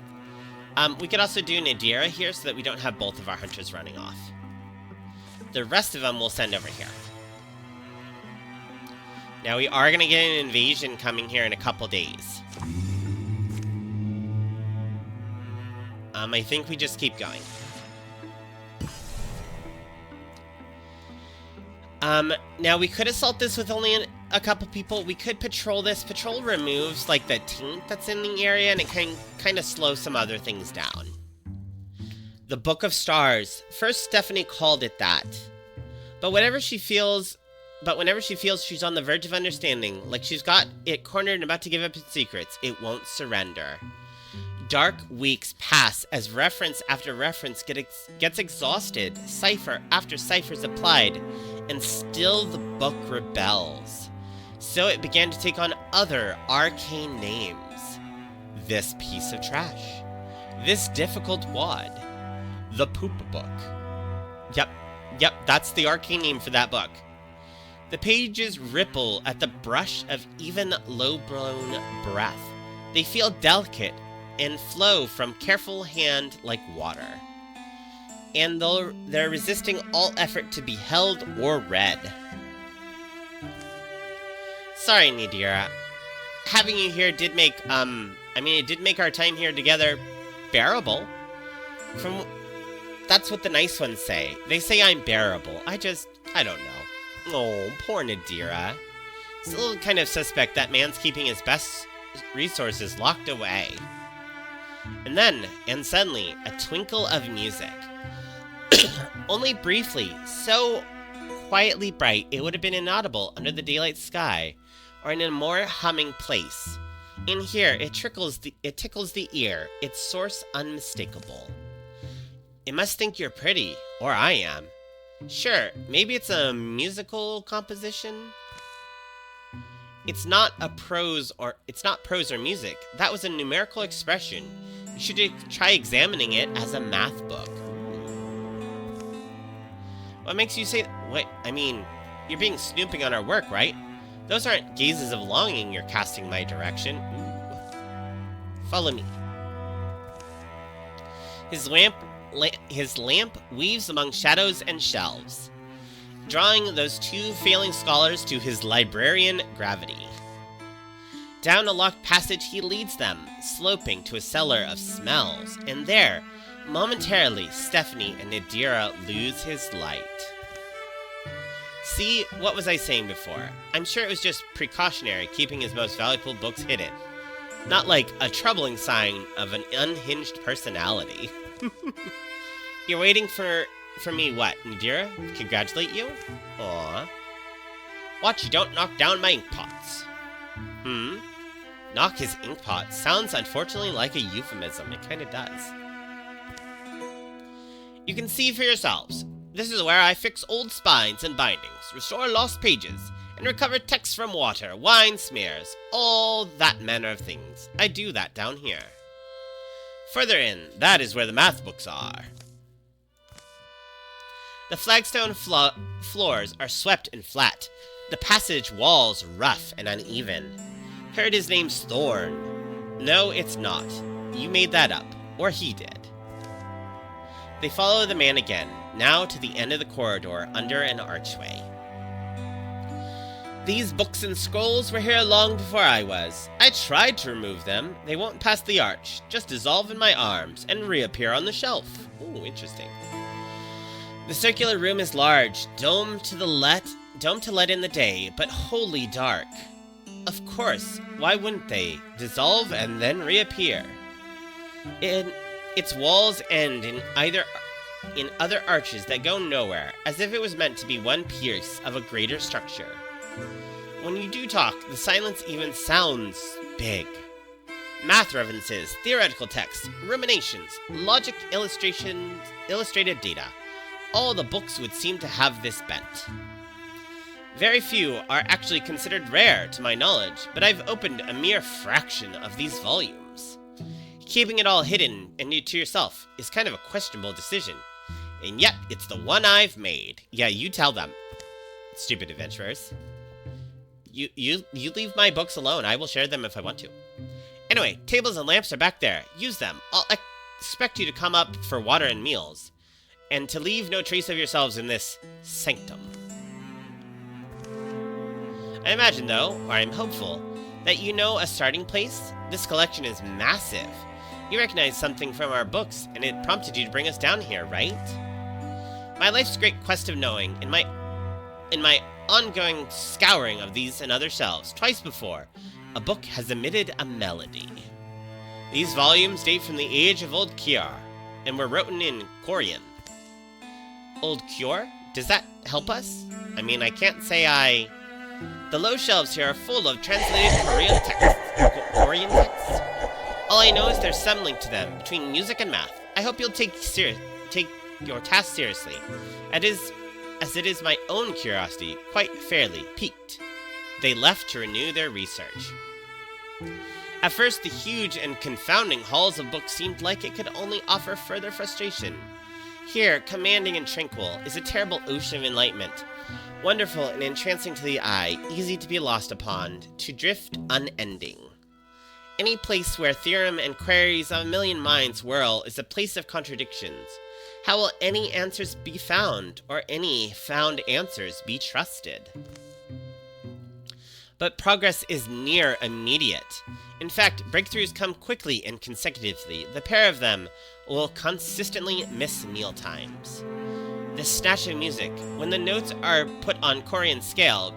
We could also do Nadira here so that we don't have both of our hunters running off. The rest of them we'll send over here. Now we are going to get an invasion coming here in a couple days. I think we just keep going. Now we could assault this with only a couple people. We could patrol this. Patrol removes, like, the taint that's in the area, and it can kind of slow some other things down. The Book of Stars. First, Stephanie called it that. But whenever she feels she's on the verge of understanding, like she's got it cornered and about to give up its secrets, it won't surrender. Dark weeks pass as reference after reference gets exhausted, cipher after cipher is applied, and still the book rebels. So it began to take on other arcane names. This piece of trash. This difficult wad. The Poop Book. Yep, that's the arcane name for that book. The pages ripple at the brush of even low-blown breath. They feel delicate and flow from careful hand like water. And they're resisting all effort to be held or read. Sorry, Nadira. Having you here did make, it did make our time here together bearable. That's what the nice ones say. They say I'm bearable. I don't know. Oh, poor Nadira. It's a little kind of suspect that man's keeping his best resources locked away. And then, and suddenly, a twinkle of music. Only briefly, so quietly bright it would have been inaudible under the daylight sky, or in a more humming place. In here, it tickles the ear, its source unmistakable. It must think you're pretty, or I am. Sure, maybe it's a musical composition. It's not prose or music. That was a numerical expression. You should try examining it as a math book. What makes you say... Wait, I mean, you're being snooping on our work, right? Those aren't gazes of longing you're casting my direction. Ooh. Follow me. His lamp weaves among shadows and shelves, drawing those two failing scholars to his librarian gravity. Down a locked passage he leads them, sloping to a cellar of smells, and there, momentarily, Stephanie and Nadira lose his light. See, what was I saying before? I'm sure it was just precautionary, keeping his most valuable books hidden. Not like a troubling sign of an unhinged personality. You're waiting for me, what, Nadira? Congratulate you? Aw. Watch you don't knock down my ink pots. Knock his ink pot sounds unfortunately like a euphemism. It kinda does. You can see for yourselves. This is where I fix old spines and bindings, restore lost pages, and recover text from water, wine smears, all that manner of things. I do that down here. Further in, that is where the math books are. The flagstone floors are swept and flat, the passage walls rough and uneven. Heard his name's Thorn. No, it's not. You made that up, or he did. They follow the man again, now to the end of the corridor under an archway. These books and scrolls were here long before I was. I tried to remove them. They won't pass the arch, just dissolve in my arms and reappear on the shelf. Ooh, interesting. The circular room is large, domed to let in the day, but wholly dark. Of course, why wouldn't they? Dissolve and then reappear. Its walls end in other arches that go nowhere, as if it was meant to be one piece of a greater structure. When you do talk, the silence even sounds big. Math references, theoretical texts, ruminations, logic illustrations, illustrated data. All the books would seem to have this bent. Very few are actually considered rare to my knowledge, but I've opened a mere fraction of these volumes. Keeping it all hidden and to yourself is kind of a questionable decision. And yet, it's the one I've made. Yeah, you tell them. Stupid adventurers. You leave my books alone. I will share them if I want to. Anyway, tables and lamps are back there. Use them. I'll expect you to come up for water and meals. And to leave no trace of yourselves in this sanctum. I imagine, though, or I'm hopeful, that you know a starting place. This collection is massive. You recognize something from our books, and it prompted you to bring us down here, right? My life's great quest of knowing, in my ongoing scouring of these and other shelves, twice before, a book has emitted a melody. These volumes date from the age of Old Kiar, and were written in Korean. Old Kior? Does that help us? I mean, I can't say The low shelves here are full of translated Korean texts. All I know is there's some link to them, between music and math. I hope you'll take your task seriously, as it is my own curiosity, quite fairly piqued. They left to renew their research. At first, the huge and confounding halls of books seemed like it could only offer further frustration. Here, commanding and tranquil, is a terrible ocean of enlightenment, wonderful and entrancing to the eye, easy to be lost upon, to drift unending. Any place where theorem and queries of a million minds whirl is a place of contradictions. How will any answers be found, or any found answers be trusted? But progress is near immediate. In fact, breakthroughs come quickly and consecutively. The pair of them will consistently miss meal times. This snatch of music, when the notes are put on Korean scale,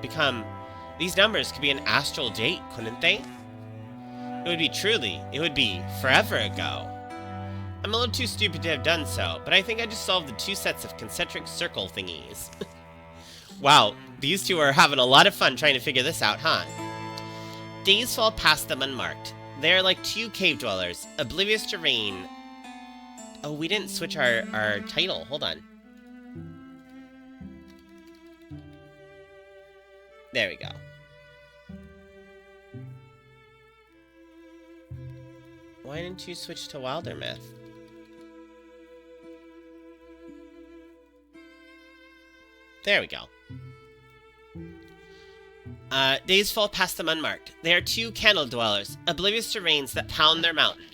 these numbers could be an astral date, couldn't they? It would be forever ago. I'm a little too stupid to have done so, but I think I just solved the two sets of concentric circle thingies. Wow, these two are having a lot of fun trying to figure this out, huh? Days fall past them unmarked. They are like two cave dwellers, oblivious to rain. Oh, we didn't switch our title. Hold on. There we go. Why didn't you switch to Wildermyth? There we go. Days fall past them unmarked. They are 2 candle dwellers, oblivious to rains that pound their mountain.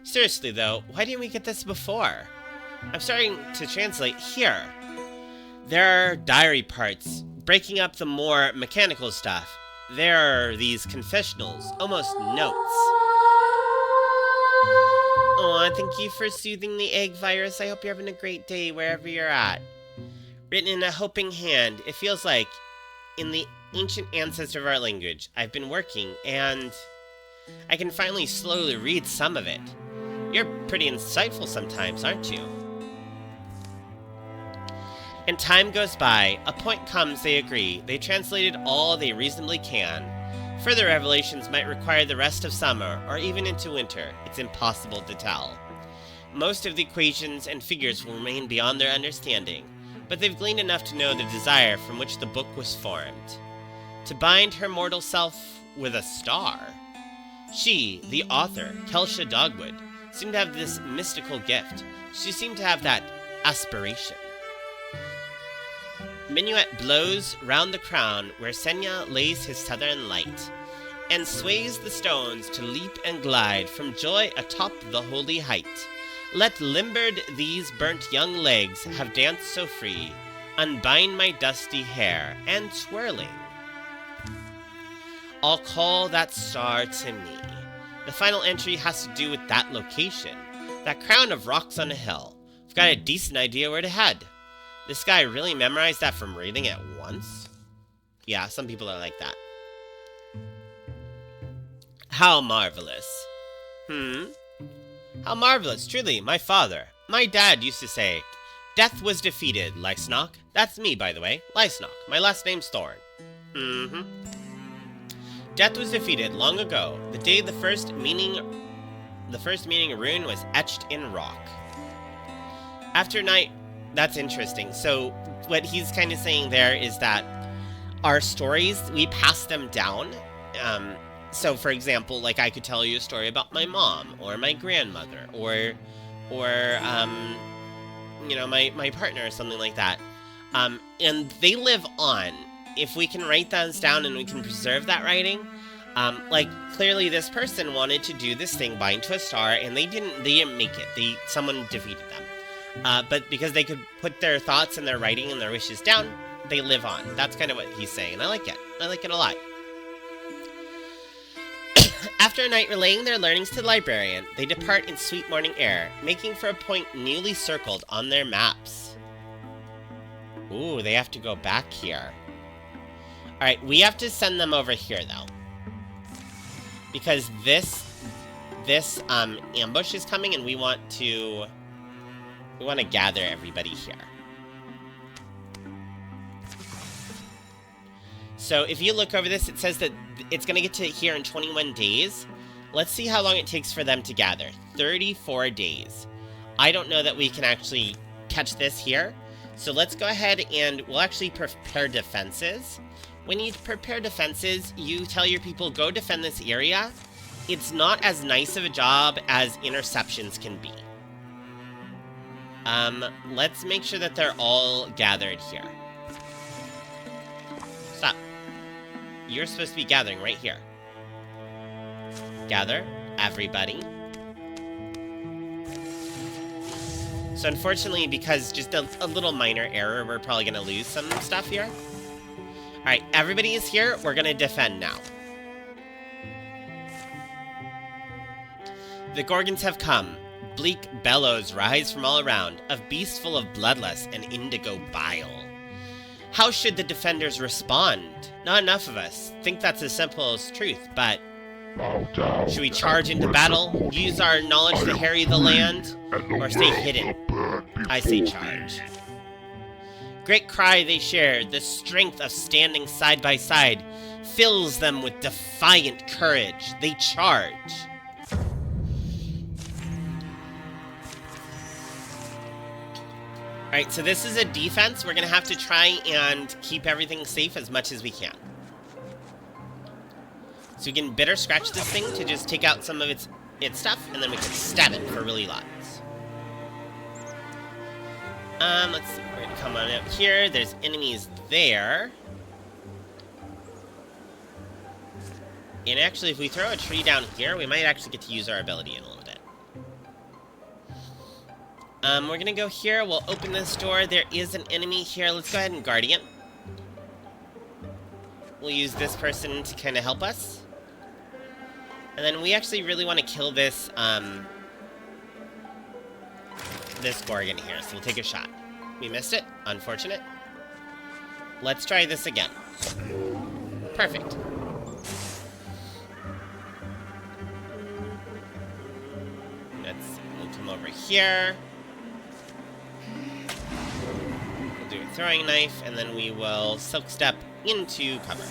Seriously, though, why didn't we get this before? I'm starting to translate here. There are diary parts, breaking up the more mechanical stuff. There are these confessionals, almost notes. Aw, thank you for soothing the egg virus. I hope you're having a great day wherever you're at. Written in a hoping hand, it feels like, in the ancient ancestor of our language, I've been working, and I can finally slowly read some of it. You're pretty insightful sometimes, aren't you? And time goes by. A point comes, they agree. They translated all they reasonably can. Further revelations might require the rest of summer, or even into winter. It's impossible to tell. Most of the equations and figures will remain beyond their understanding, but they've gleaned enough to know the desire from which the book was formed. To bind her mortal self with a star. She, the author, Kelsha Dogwood, seemed to have this mystical gift. She seemed to have that aspiration. Minuet blows round the crown where Senya lays his southern light, and sways the stones to leap and glide from joy atop the holy height. Let limbered these burnt young legs have danced so free, unbind my dusty hair, and twirling, I'll call that star to me. The final entry has to do with that location, that crown of rocks on a hill. I've got a decent idea where to head. This guy really memorized that from reading it once? Yeah, some people are like that. How marvelous. How marvelous, truly, my father. My dad used to say, death was defeated, Lysnock. That's me, by the way, Lysnock. My last name's Thorn. Death was defeated long ago, the day the first meaning rune was etched in rock. After night, that's interesting. So what he's kind of saying there is that our stories, we pass them down. So for example, like I could tell you a story about my mom or my grandmother or you know, my partner or something like that. And they live on. If we can write those down and we can preserve that writing, like clearly this person wanted to do this thing, bind to a star, and they didn't make it. Someone defeated them. But because they could put their thoughts and their writing and their wishes down, they live on. That's kind of what he's saying, and I like it. I like it a lot. After a night relaying their learnings to the librarian, they depart in sweet morning air, making for a point newly circled on their maps. Ooh, they have to go back here. Alright, we have to send them over here, though. Because this ambush is coming, and we want to gather everybody here. So if you look over this, it says that it's going to get to here in 21 days. Let's see how long it takes for them to gather. 34 days. I don't know that we can actually catch this here. So let's go ahead and we'll actually prepare defenses. When you prepare defenses, you tell your people, go defend this area. It's not as nice of a job as interceptions can be. Let's make sure that they're all gathered here. Stop. You're supposed to be gathering right here. Gather, everybody. So unfortunately, because just a little minor error, we're probably going to lose some stuff here. Alright, everybody is here. We're going to defend now. The Gorgons have come. Bleak bellows rise from all around, of beasts full of bloodlust and indigo bile. How should the defenders respond? Not enough of us think that's as simple as truth, but should we charge into battle, use our knowledge to harry the land, or stay hidden? I say charge. Great cry they share, the strength of standing side by side fills them with defiant courage. They charge. Alright, so this is a defense. We're going to have to try and keep everything safe as much as we can. So we can bitter scratch this thing to just take out some of its stuff, and then we can stab it for really lots. Let's see. We're gonna come on out here. There's enemies there. And actually, if we throw a tree down here, we might actually get to use our ability in a little bit. We're gonna go here. We'll open this door. There is an enemy here. Let's go ahead and Guardian. We'll use this person to kind of help us. And then we actually really want to kill this, this Gorgon here. So we'll take a shot. We missed it. Unfortunate. Let's try this again. Perfect. We'll come over here. We'll do a throwing knife, and then we will silk step into cover.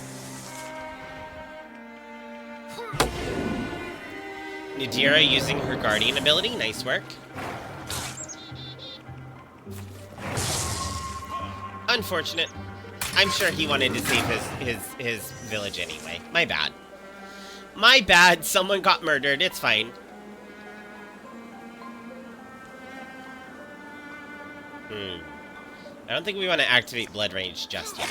Nadira using her guardian ability. Nice work. Unfortunate. I'm sure he wanted to save his village anyway. My bad. My bad. Someone got murdered. It's fine. I don't think we want to activate Blood Rage just yet.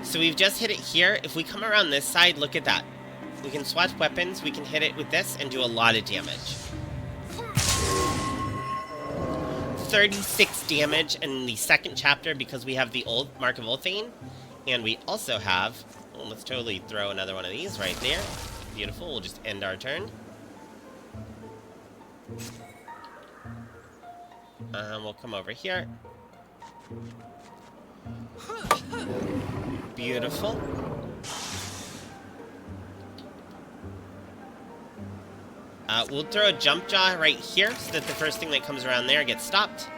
So we've just hit it here. If we come around this side, look at that. We can swatch weapons, we can hit it with this, and do a lot of damage. 36 damage in the second chapter because we have the old Mark of Ulthane. And we also have... Well, let's totally throw another one of these right there. Beautiful, we'll just end our turn. We'll come over here. Beautiful. We'll throw a jump jaw right here so that the first thing that comes around there gets stopped.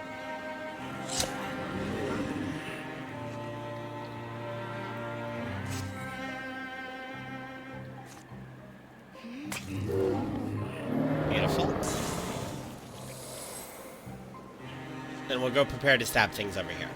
Beautiful. And we'll go prepare to stab things over here.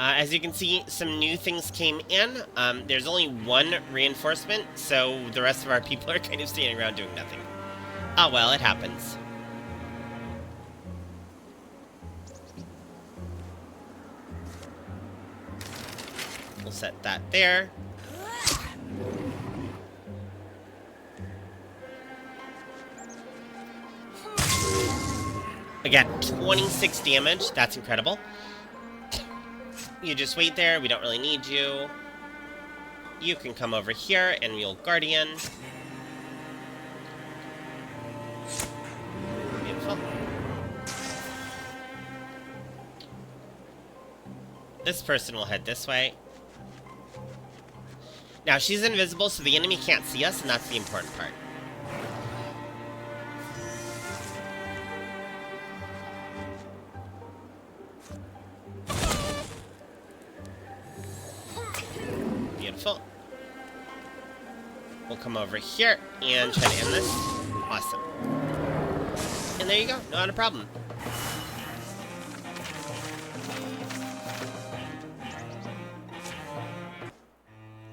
As you can see, some new things came in. There's only one reinforcement, so the rest of our people are kind of standing around doing nothing. Oh well, it happens. We'll set that there. Again, 26 damage. That's incredible. You just wait there. We don't really need you. You can come over here and we'll Guardian. Beautiful. This person will head this way. Now, she's invisible, so the enemy can't see us, and that's the important part. Beautiful. We'll come over here and try to end this. Awesome. And there you go. Not a problem.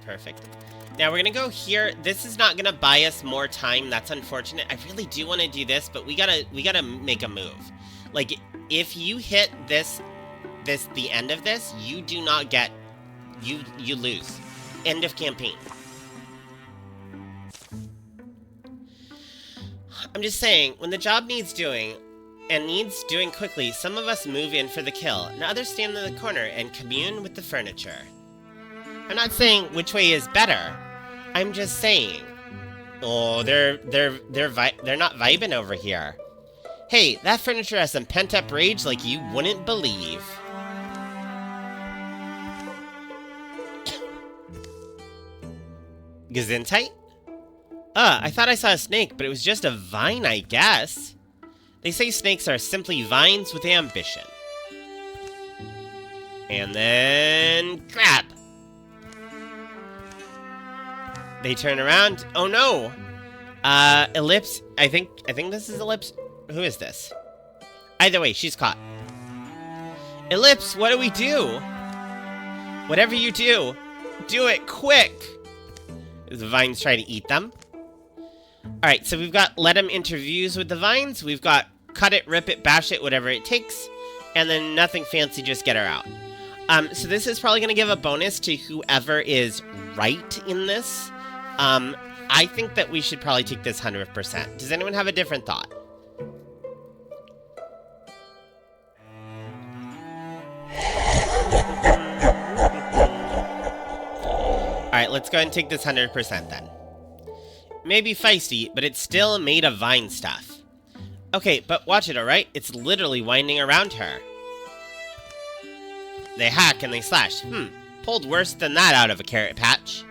Perfect. Now we're gonna go here. This is not gonna buy us more time. That's unfortunate. I really do want to do this, but we gotta make a move. Like, if you hit the end of this, you do not get, you lose. End of campaign. I'm just saying, when the job needs doing, and needs doing quickly, some of us move in for the kill, and others stand in the corner and commune with the furniture. I'm not saying which way is better. I'm just saying. Oh, they're not vibing over here. Hey, that furniture has some pent-up rage like you wouldn't believe. Gesundheit? I thought I saw a snake, but it was just a vine, I guess. They say snakes are simply vines with ambition. And then... grab! They turn around. Oh no! Ellipse. I think this is Ellipse. Who is this? Either way, she's caught. Ellipse, what do we do? Whatever you do, do it quick! The vines try to eat them. Alright, so we've got let him interviews with the vines. We've got cut it, rip it, bash it, whatever it takes. And then nothing fancy, just get her out. So this is probably going to give a bonus to whoever is right in this. I think that we should probably take this 100%. Does anyone have a different thought? Alright, let's go ahead and take this 100% then. Maybe feisty, but it's still made of vine stuff. Okay, but watch it, alright? It's literally winding around her. They hack and they slash. Pulled worse than that out of a carrot patch.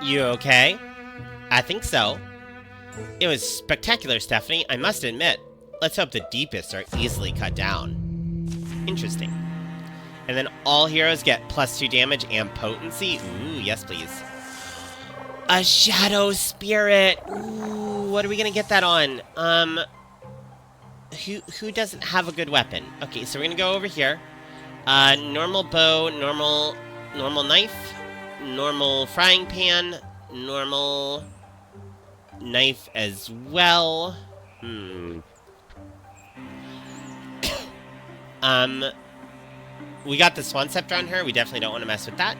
You okay? I think so. It was spectacular, Stephanie, I must admit. Let's hope the deepest are easily cut down. Interesting. And then all heroes get +2 damage and potency. Ooh, yes please. A shadow spirit. Ooh, what are we gonna get that on? Who doesn't have a good weapon? Okay, so we're gonna go over here. Normal bow, normal knife, normal frying pan, normal knife as well. We got the Swan Scepter on her. We definitely don't want to mess with that.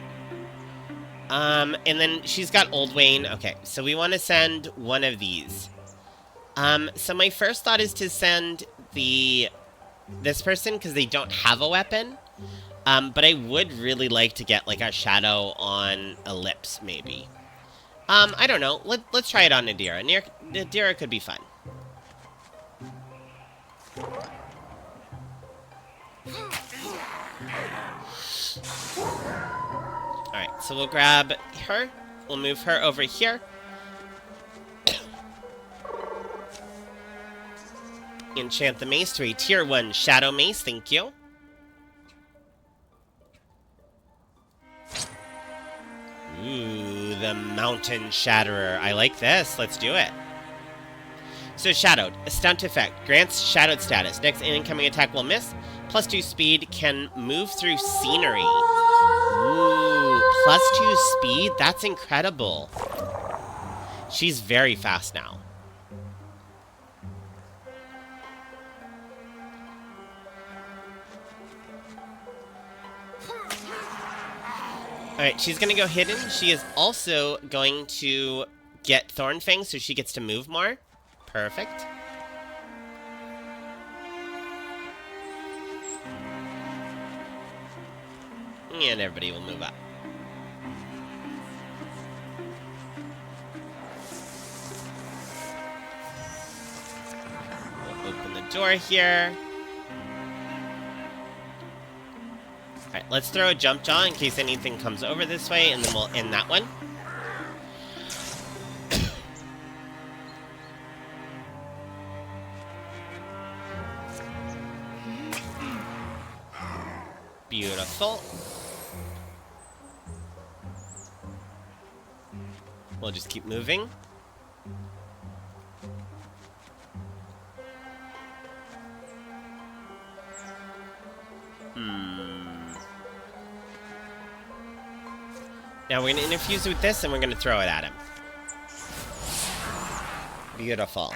And then she's got Old Wayne. Okay, so we want to send one of these. So my first thought is to send this person because they don't have a weapon. But I would really like to get like a shadow on Ellipse, maybe. I don't know. Let's try it on Nadira. Nadira could be fun. Alright, so we'll grab her. We'll move her over here. Enchant the mace to a tier 1 shadow mace, thank you. Ooh, the Mountain Shatterer. I like this. Let's do it. So, Shadowed. A stunt effect. Grants Shadowed status. Next incoming attack will miss. +2 speed. Can move through scenery. Ooh, +2 speed? That's incredible. She's very fast now. Alright, she's gonna go hidden. She is also going to get Thornfang, so she gets to move more. Perfect. And everybody will move up. We'll open the door here. Alright, let's throw a jump jaw in case anything comes over this way, and then we'll end that one. Beautiful. We'll just keep moving. Now we're going to interfuse with this, and we're going to throw it at him. Beautiful.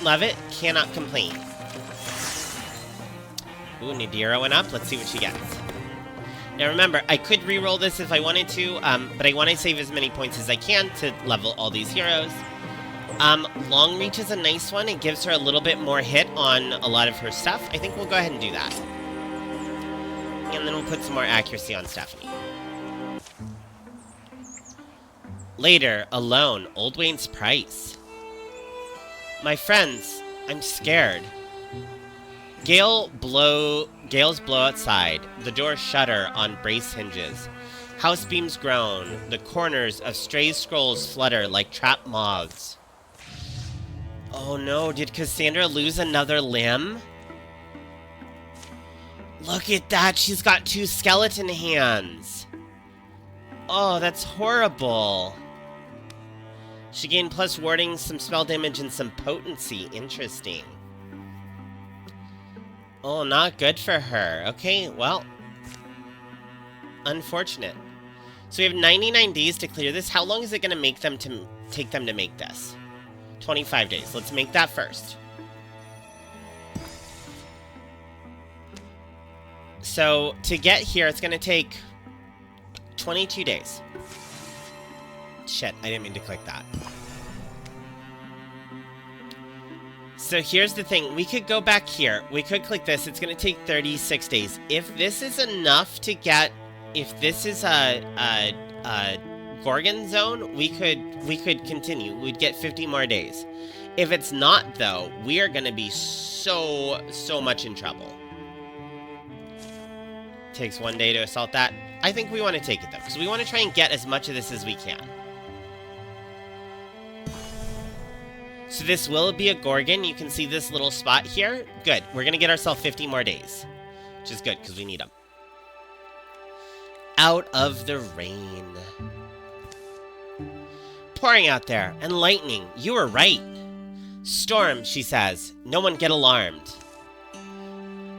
Love it. Cannot complain. Ooh, Nadira went up. Let's see what she gets. Now remember, I could re-roll this if I wanted to, but I want to save as many points as I can to level all these heroes. Long Reach is a nice one. It gives her a little bit more hit on a lot of her stuff. I think we'll go ahead and do that. And then we'll put some more accuracy on Stephanie. Later, alone, Old Wayne's Price. My friends, I'm scared. Gales blow outside. The doors shudder on brace hinges. House beams groan. The corners of stray scrolls flutter like trapped moths. Oh no, did Cassandra lose another limb? Look at that, she's got 2 skeleton hands. Oh, that's horrible. She gained plus warding, some spell damage, and some potency. Interesting. Oh, not good for her. Okay, well. Unfortunate. So we have 99 days to clear this. How long is it going to take them to make this? 25 days. Let's make that first. So to get here, it's going to take 22 days. Shit, I didn't mean to click that. So here's the thing. We could go back here. We could click this. It's going to take 36 days. If this is enough to get... If this is a Gorgon zone, we could continue. We'd get 50 more days. If it's not, though, we are going to be so much in trouble. Takes 1 day to assault that. I think we want to take it, though, because we want to try and get as much of this as we can. So this will be a Gorgon. You can see this little spot here. Good. We're going to get ourselves 50 more days, which is good, because we need them. Out of the rain. Pouring out there, and lightning. You were right. Storm, she says. No one get alarmed.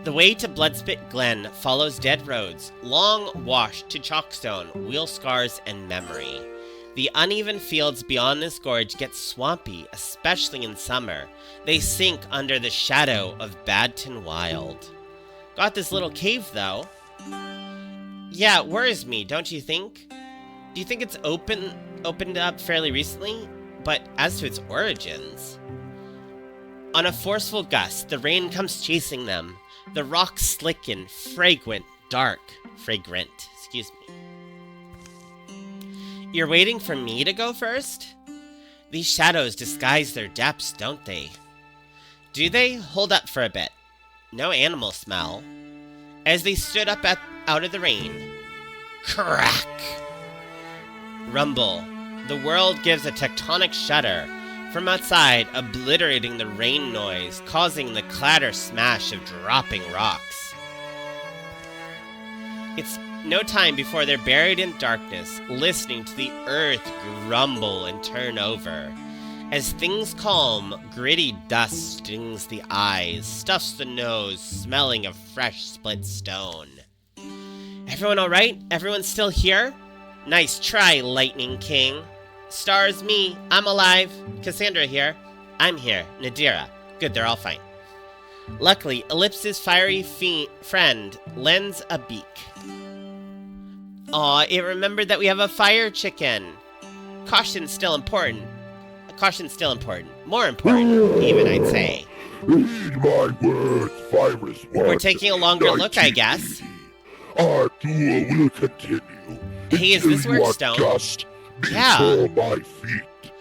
The way to Bloodspit Glen follows dead roads, long washed to chalkstone, wheel scars, and memory. The uneven fields beyond this gorge get swampy, especially in summer. They sink under the shadow of Badton Wild. Got this little cave, though. Yeah, it worries me, don't you think? Do you think it's opened up fairly recently? But as to its origins... On a forceful gust, the rain comes chasing them. The rocks slicken, fragrant, excuse me. You're waiting for me to go first? These shadows disguise their depths, don't they? Do they? Hold up for a bit. No animal smell. As they stood up out of the rain. Crack! Rumble. The world gives a tectonic shudder. From outside, obliterating the rain noise, causing the clatter-smash of dropping rocks. It's no time before they're buried in darkness, listening to the earth grumble and turn over. As things calm, gritty dust stings the eyes, stuffs the nose, smelling of fresh split stone. Everyone alright? Everyone still here? Nice try, Lightning King. Stars me. I'm alive. Cassandra here. I'm here. Nadira. Good, they're all fine. Luckily, Ellipse's fiery friend lends a beak. Aw, it remembered that we have a fire chicken. Caution's still important. Caution's still important. More important, even, I'd say. Heed my words, Virus 1. We're taking a longer look, I guess. Our duel will continue. Hey, is this where stone? Just Yeah. before my feet.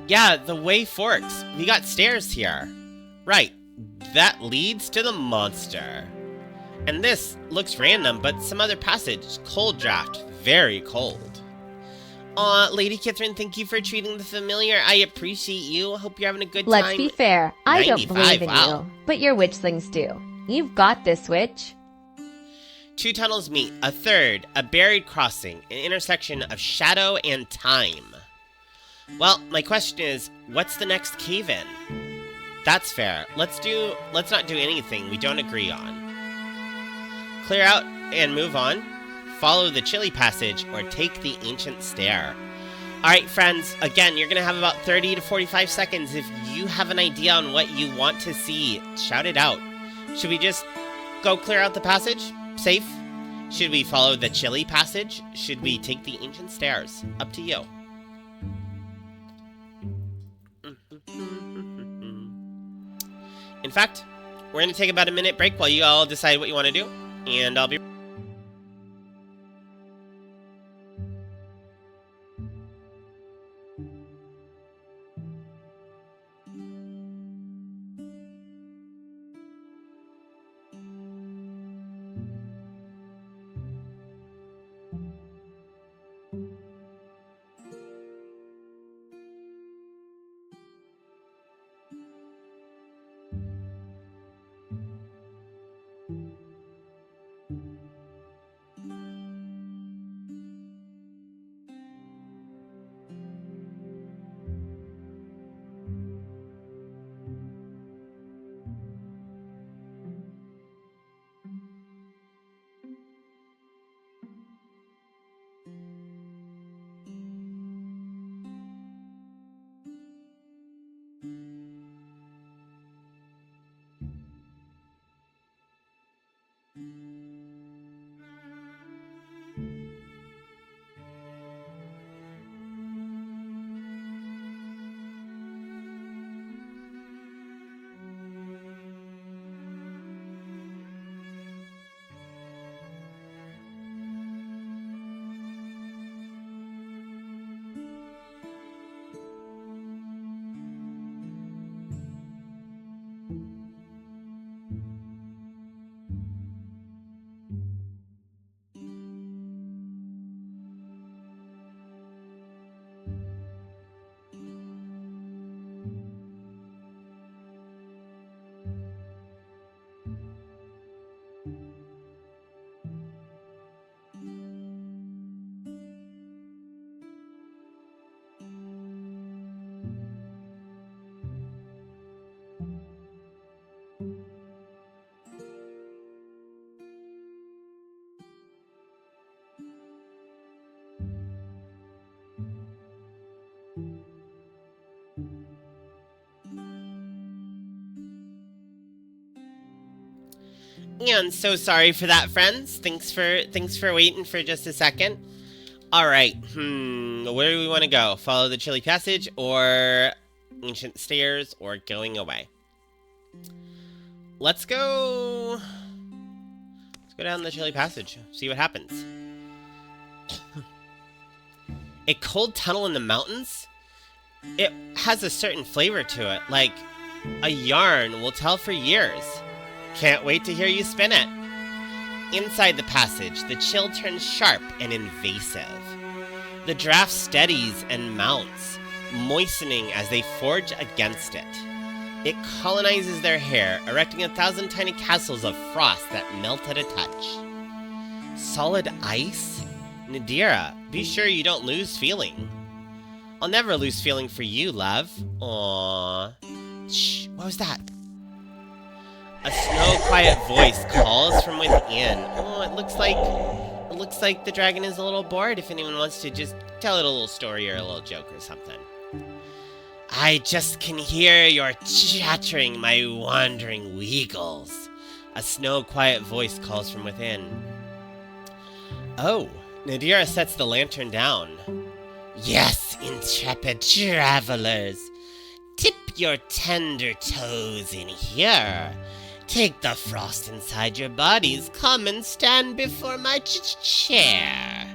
Yeah, the way forks. We got stairs here. Right. That leads to the monster. And this looks random, but some other passage. Cold draft. Very cold. Aw, Lady Catherine, thank you for treating the familiar. I appreciate you. Hope you're having a good time. Let's be fair. I don't 95, believe in wow. you, but your witchlings do. You've got this, witch. Two tunnels meet. A third, a buried crossing, an intersection of shadow and time. Well, my question is, what's the next cave-in? That's fair. Let's not do anything we don't agree on. Clear out and move on. Follow the chilly passage or take the ancient stair. Alright, friends, again, you're going to have about 30 to 45 seconds. If you have an idea on what you want to see, shout it out. Should we just go clear out the passage? Safe? Should we follow the chilly passage? Should we take the ancient stairs? Up to you. In fact, we're going to take about a minute break while you all decide what you want to do, and I'll be... And so sorry for that, friends. Thanks for waiting for just a second. All right. Where do we want to go? Follow the chilly passage, or ancient stairs, or going away? Let's go. Let's go down the chilly passage. See what happens. A cold tunnel in the mountains? It has a certain flavor to it, like a yarn will tell for years. Can't wait to hear you spin it. Inside the passage, the chill turns sharp and invasive. The draft steadies and mounts, moistening as they forge against it. It colonizes their hair, erecting 1,000 tiny castles of frost that melt at a touch. Solid ice? Nadira, be sure you don't lose feeling. I'll never lose feeling for you, love. Aww. Shh, what was that? A snow-quiet voice calls from within. Oh, it looks like the dragon is a little bored if anyone wants to just tell it a little story or a little joke or something. I just can hear your chattering, my wandering weagles. A snow-quiet voice calls from within. Oh, Nadira sets the lantern down. Yes, intrepid travelers. Tip your tender toes in here. Take the frost inside your bodies. Come and stand before my chair.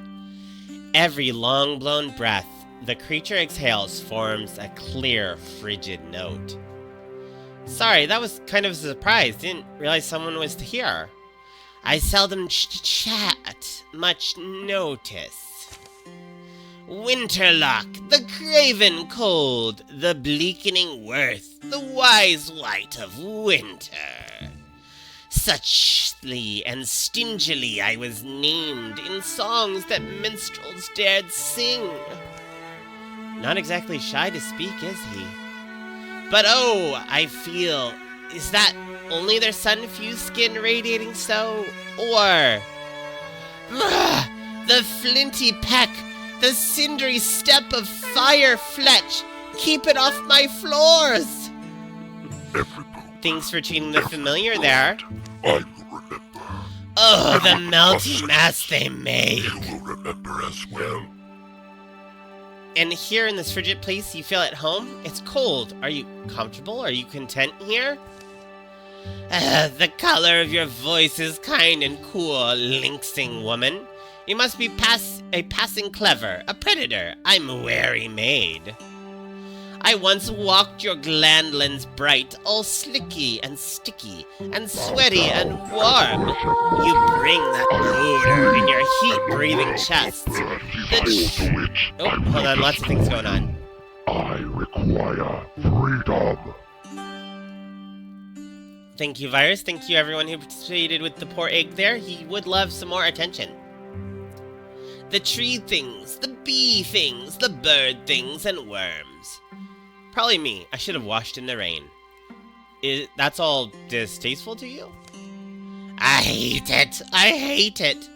Every long-blown breath the creature exhales forms a clear, frigid note. Sorry, that was kind of a surprise. Didn't realize someone was here. I seldom chat, much notice. Winterlock, the craven cold, the bleakening worth, the wise wight of winter. Suchly and stingily I was named in songs that minstrels dared sing. Not exactly shy to speak, is he? But oh, I feel, is that only their sun-fused skin radiating so? Or the flinty peck, the cindery step of fire fletch, keep it off my floors! Thanks for treating the familiar there. I will remember. Oh, the melty mess they make. You will remember as well. And here in this frigid place you feel at home? It's cold. Are you comfortable? Are you content here? The color of your voice is kind and cool, lynxing woman. You must be passing clever, a predator. I'm a wary maid. I once walked your glandlands bright, all slicky and sticky, and sweaty and warm. You bring that odor in your heat-breathing chests. Oh, hold on, lots of things going on. I require freedom. Thank you, Virus. Thank you, everyone who participated with the poor egg there. He would love some more attention. The tree things, the bee things, the bird things, and worms. Probably me. I should have washed in the rain. That's all distasteful to you? I hate it. I hate it.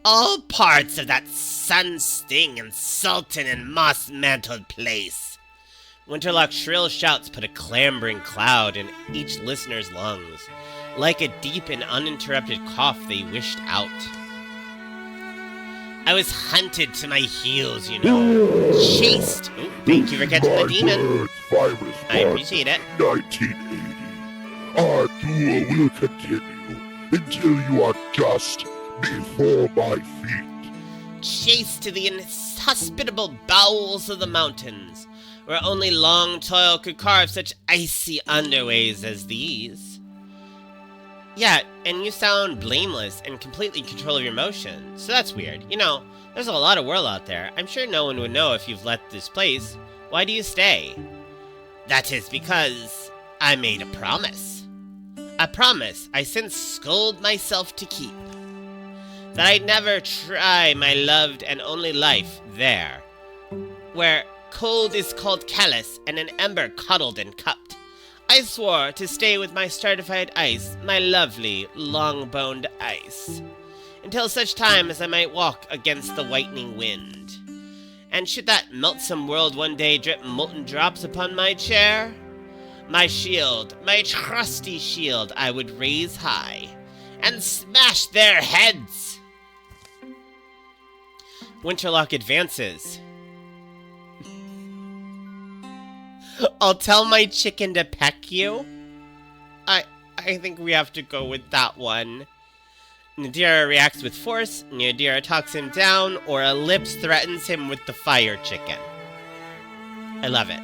All parts of that sun-sting and sultan and moss-mantled place. Winterlock's shrill shouts put a clambering cloud in each listener's lungs. Like a deep and uninterrupted cough they wished out. I was hunted to my heels, you know. Chased. Oh, thank you for catching the demon. I appreciate it. 1980. Our duel will continue until you are just before my feet. Chased to the inhospitable bowels of the mountains, where only long toil could carve such icy underways as these. Yeah, and you sound blameless and completely in control of your emotions, so that's weird. You know, there's a lot of world out there. I'm sure no one would know if you've left this place. Why do you stay? That is because I made a promise. A promise I since schooled myself to keep. That I'd never try my loved and only life there, where cold is called callous and an ember cuddled and cupped. I swore to stay with my stratified ice, my lovely, long-boned ice, until such time as I might walk against the whitening wind. And should that meltsome world one day drip molten drops upon my chair, my shield, my trusty shield, I would raise high, and smash their heads. Winterlock advances. I'll tell my chicken to peck you. I think we have to go with that one. Nadira reacts with force, Nadira talks him down, or Ellipse threatens him with the fire chicken. I love it.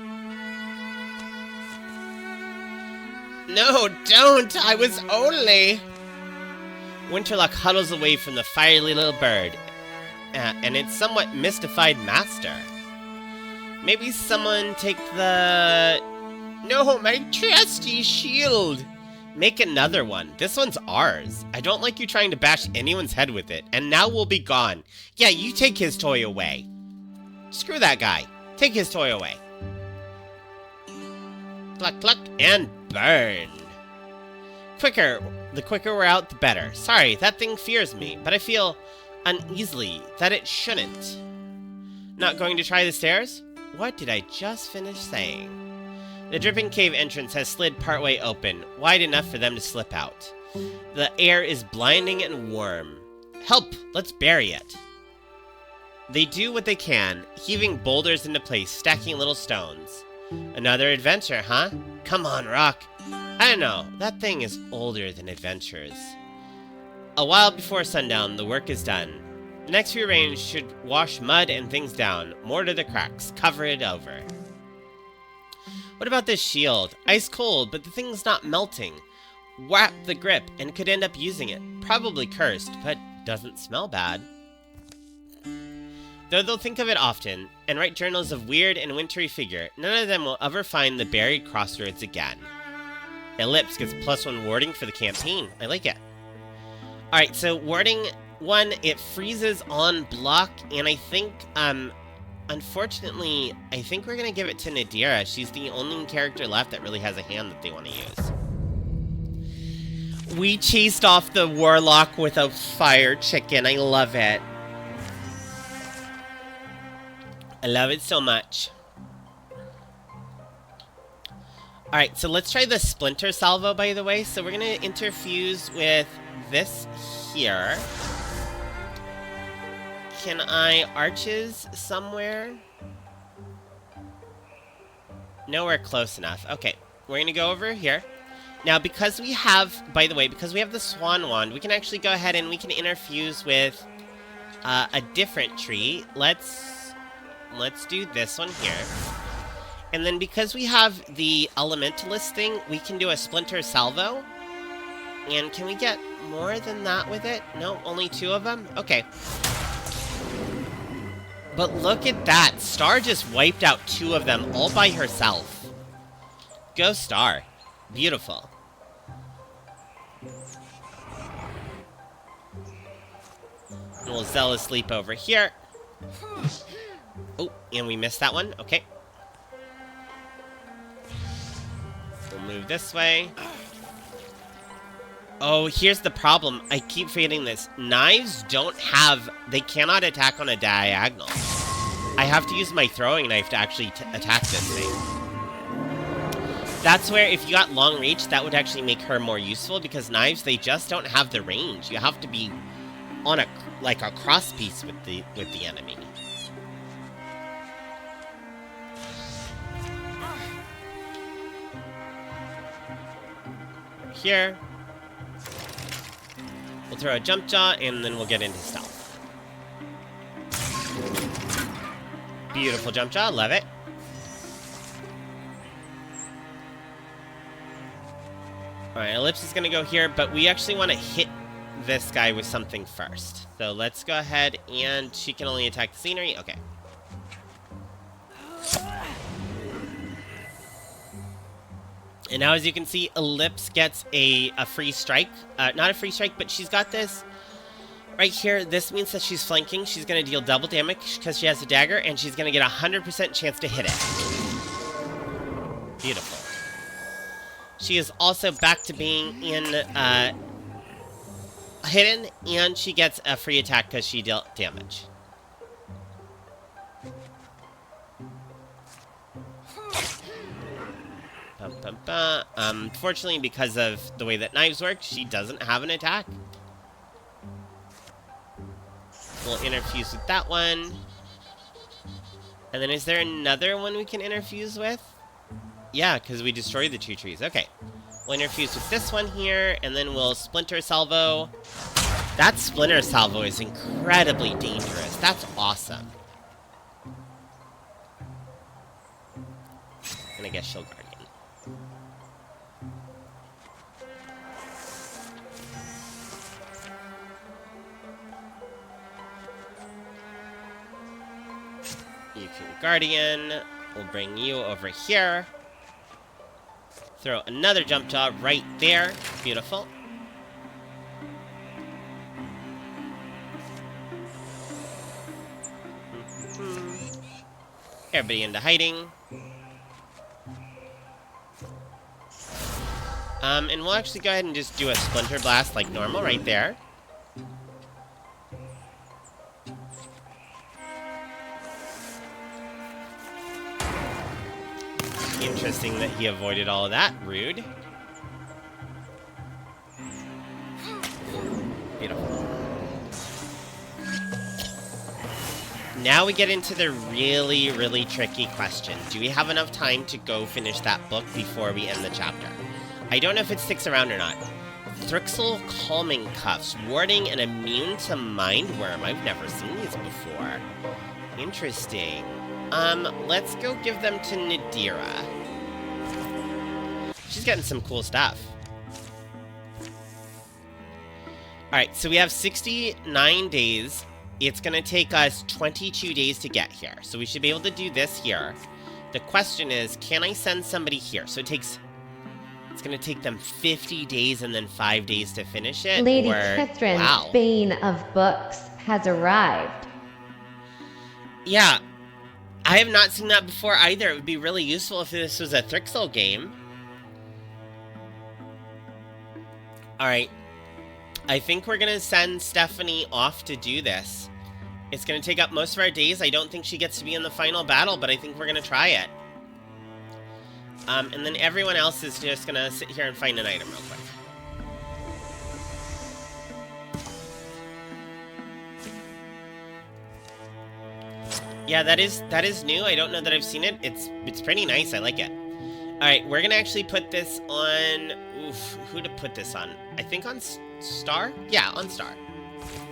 No, don't! I was only... Winterlock huddles away from the fiery little bird, and its somewhat mystified master. Maybe someone take the... No, my trusty shield! Make another one. This one's ours. I don't like you trying to bash anyone's head with it, and now we'll be gone. Yeah, you take his toy away. Screw that guy. Take his toy away. Cluck, cluck, and burn. Quicker. The quicker we're out, the better. Sorry, that thing fears me, but I feel uneasily that it shouldn't. Not going to try the stairs? What did I just finish saying? The dripping cave entrance has slid partway open, wide enough for them to slip out. The air is blinding and warm. Help! Let's bury it. They do what they can, heaving boulders into place, stacking little stones. Another adventure, huh? Come on, Rock. I don't know, that thing is older than adventures. A while before sundown, the work is done. The next few rains should wash mud and things down, mortar the cracks, cover it over. What about this shield? Ice cold, but the thing's not melting. Whap the grip and could end up using it. Probably cursed, but doesn't smell bad. Though they'll think of it often, and write journals of weird and wintry figure, none of them will ever find the buried crossroads again. Ellipse gets +1 warding for the campaign. I like it. Alright, so warding 1, it freezes on block, and I think, unfortunately, I think we're gonna give it to Nadira. She's the only character left that really has a hand that they want to use. We chased off the warlock with a fire chicken. I love it. I love it so much. Alright, so let's try the Splinter Salvo, by the way. So we're gonna interfuse with this here. Can I arches somewhere? Nowhere close enough. Okay, we're gonna go over here. Now, because we have, by the way, because we have the Swan Wand, we can actually go ahead and we can interfuse with a different tree. Let's do this one here. And then because we have the Elementalist thing, we can do a Splinter Salvo. And can we get more than that with it? No, only 2 of them? Okay. But look at that. Star just wiped out 2 of them all by herself. Go Star. Beautiful. And we'll Zealous Leap over here. Oh, and we missed that one. Okay. We'll move this way. Oh, here's the problem. I keep forgetting this. Knives don't have... They cannot attack on a diagonal. I have to use my throwing knife to actually attack this thing. That's where, if you got long reach, that would actually make her more useful, because knives, they just don't have the range. You have to be on a cross piece with the enemy. Here. We'll throw a jump jaw, and then we'll get into stealth. Beautiful jump jaw, love it. Alright, Ellipse is gonna go here, but we actually want to hit this guy with something first. So let's go ahead, and she can only attack the scenery. Okay. And now, as you can see, Ellipse gets a free strike. Not a free strike, but she's got this right here. This means that she's flanking. She's going to deal double damage because she has a dagger, and she's going to get a 100% chance to hit it. Beautiful. She is also back to being in hidden, and she gets a free attack because she dealt damage. Unfortunately, because of the way that knives work, she doesn't have an attack. we'll interfuse with that one. And then is there another one we can interfuse with? Yeah, because we destroyed the 2 trees. Okay. We'll interfuse with this one here, and then we'll splinter salvo. That splinter salvo is incredibly dangerous. That's awesome. And I guess she'll guardian. You can guardian. We'll bring you over here. Throw another jump jaw right there. Beautiful. Everybody into hiding. And we'll actually go ahead and just do a splinter blast like normal right there. Interesting that he avoided all of that. Rude. Beautiful. Now we get into the really, really tricky question. Do we have enough time to go finish that book before we end the chapter? I don't know if it sticks around or not. Thrixel Calming Cuffs. Warding and immune to Mindworm. I've never seen these before. Interesting. Let's go give them to Nadira. She's getting some cool stuff. Alright, so we have 69 days. It's gonna take us 22 days to get here. So we should be able to do this here. The question is, can I send somebody here? So it's gonna take them 50 days and then 5 days to finish it? Lady Catherine's Bane of Books has arrived. Yeah. I have not seen that before either. It would be really useful if this was a Thrixel game. Alright. I think we're going to send Stephanie off to do this. It's going to take up most of our days. I don't think she gets to be in the final battle, but I think we're going to try it. And then everyone else is just going to sit here and find an item real quick. Yeah, that is new. I don't know that I've seen it. It's pretty nice. I like it. All right, we're gonna actually put this on. Oof, who to put this on? I think on Star. Yeah, on Star.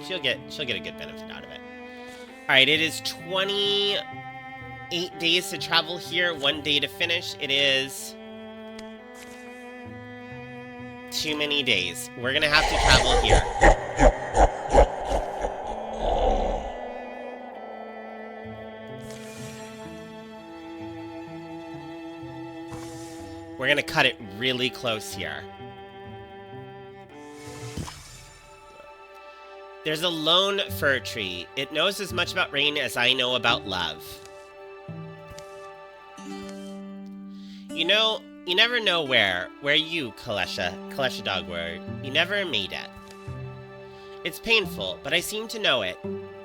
She'll get a good benefit out of it. All right, it is 28 days to travel here. 1 day to finish. It is too many days. We're gonna have to travel here. We're gonna cut it really close here. There's a lone fir tree. It knows as much about rain as I know about love. You know, you never know where you, Kalesha dog word, you never made it. It's painful, but I seem to know it,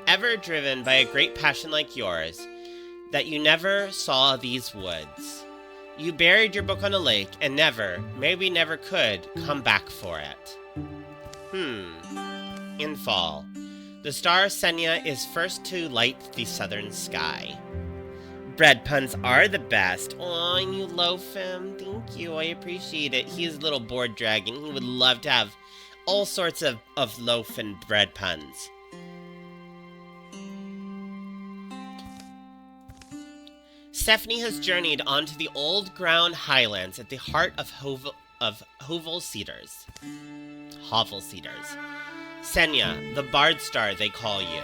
ever driven by a great passion like yours, that you never saw these woods. You buried your book on a lake and never, maybe never could, come back for it. In fall, the star Senya is first to light the southern sky. Bread puns are the best. Oh, and you loaf him. Thank you, I appreciate it. He's a little bored dragon. He would love to have all sorts of loaf and bread puns. Stephanie has journeyed onto the old ground highlands at the heart of Hovel Cedars. Senya, the Bard Star they call you.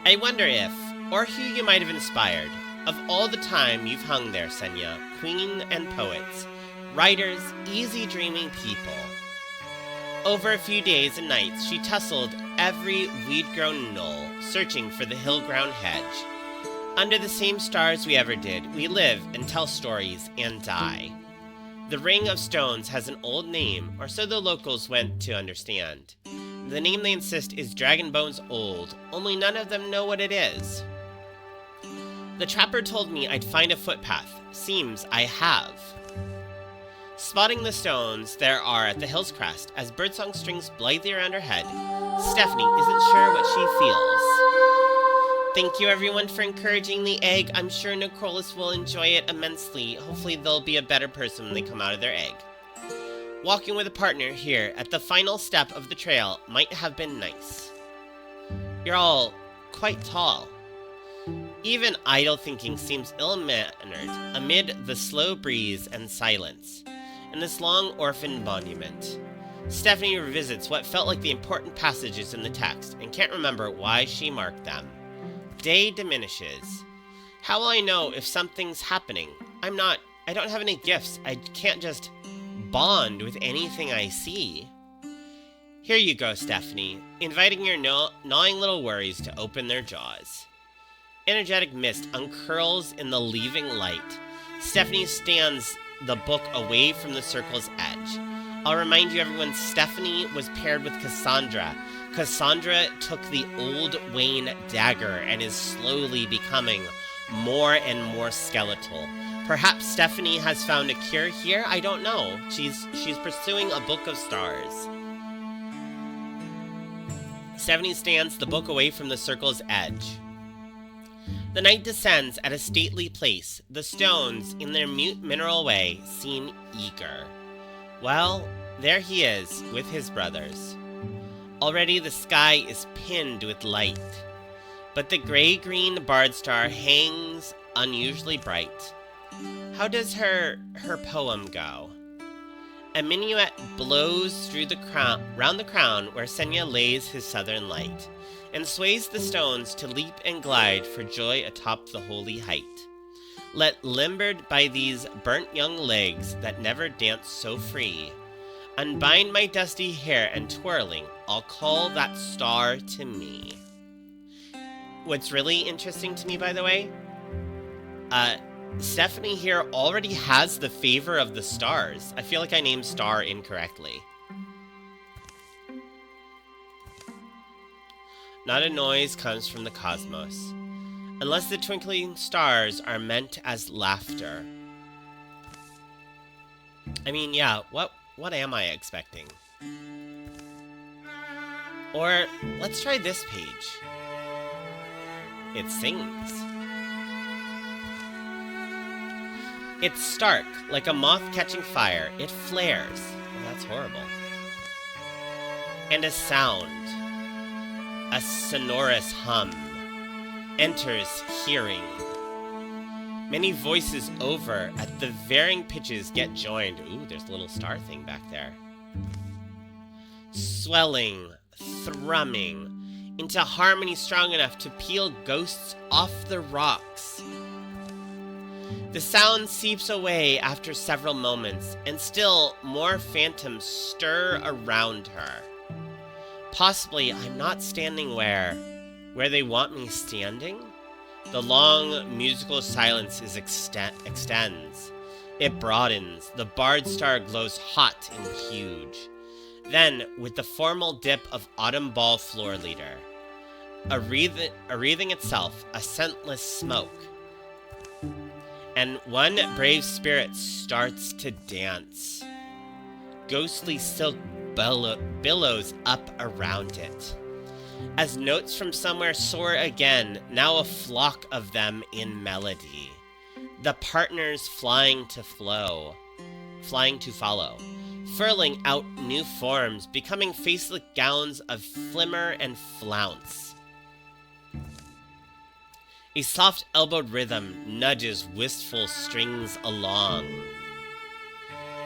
I wonder if, or who you might have inspired, of all the time you've hung there, Senya, queen and poets, writers, easy dreaming people. Over a few days and nights, she tussled every weed-grown knoll, searching for the hill-ground hedge. Under the same stars we ever did, we live and tell stories and die. The Ring of Stones has an old name, or so the locals went to understand. The name they insist is Dragon Bones Old, only none of them know what it is. The trapper told me I'd find a footpath. Seems I have. Spotting the stones there are at the hill's crest, as birdsong strings blithely around her head, Stephanie isn't sure what she feels. Thank you everyone for encouraging the egg. I'm sure Nicholas will enjoy it immensely. Hopefully they'll be a better person when they come out of their egg. Walking with a partner here at the final step of the trail might have been nice. You're all quite tall. Even idle thinking seems ill-mannered amid the slow breeze and silence. In this long orphan monument, Stephanie revisits what felt like the important passages in the text and can't remember why she marked them. Day diminishes. How will I know if something's happening? I don't have any gifts. I can't just bond with anything I see. Here you go, Stephanie, inviting your gnawing little worries to open their jaws. Energetic mist uncurls in the leaving light. Stephanie stands the book away from the circle's edge. I'll remind you everyone, Stephanie was paired with Cassandra. Cassandra took the old Wayne dagger and is slowly becoming more and more skeletal. Perhaps Stephanie has found a cure here? I don't know. She's pursuing a book of stars. Stephanie stands the book away from the circle's edge. The night descends at a stately pace. The stones, in their mute mineral way, seem eager. Well, there he is, with his brothers. Already the sky is pinned with light, but the gray-green bard star hangs unusually bright. How does her poem go? A minuet blows through the round the crown where Senya lays his southern light, and sways the stones to leap and glide for joy atop the holy height. Let limbered by these burnt young legs that never dance so free, unbind my dusty hair and twirling, I'll call that star to me. What's really interesting to me, by the way, Stephanie here already has the favor of the stars. I feel like I named star incorrectly. Not a noise comes from the cosmos, unless the twinkling stars are meant as laughter. I mean, yeah, what am I expecting? Or, let's try this page. It sings. It's stark, like a moth catching fire. It flares. Oh, that's horrible. And a sound, a sonorous hum, enters hearing. Many voices over at the varying pitches get joined. Ooh, there's a little star thing back there. Swelling, thrumming, into harmony strong enough to peel ghosts off the rocks. The sound seeps away after several moments, and still more phantoms stir around her. Possibly I'm not standing where they want me standing? The long musical silence extends. It broadens. The bard star glows hot and huge. Then, with the formal dip of autumn ball floor leader, a wreathing itself, a scentless smoke, and one brave spirit starts to dance. Ghostly silk billows up around it. As notes from somewhere soar again, now a flock of them in melody. The partners flying to follow, furling out new forms, becoming faceless gowns of flimmer and flounce. A soft elbowed rhythm nudges wistful strings along.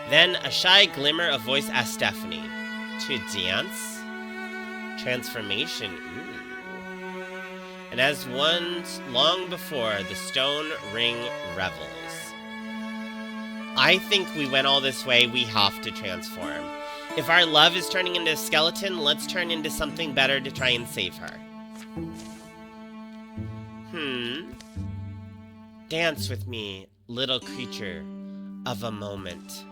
Then a shy glimmer of voice asks Stephanie, to dance? Transformation, ooh. And as once long before, the stone ring revels. I think we went all this way, we have to transform. If our love is turning into a skeleton, let's turn into something better to try and save her. Dance with me, little creature of a moment.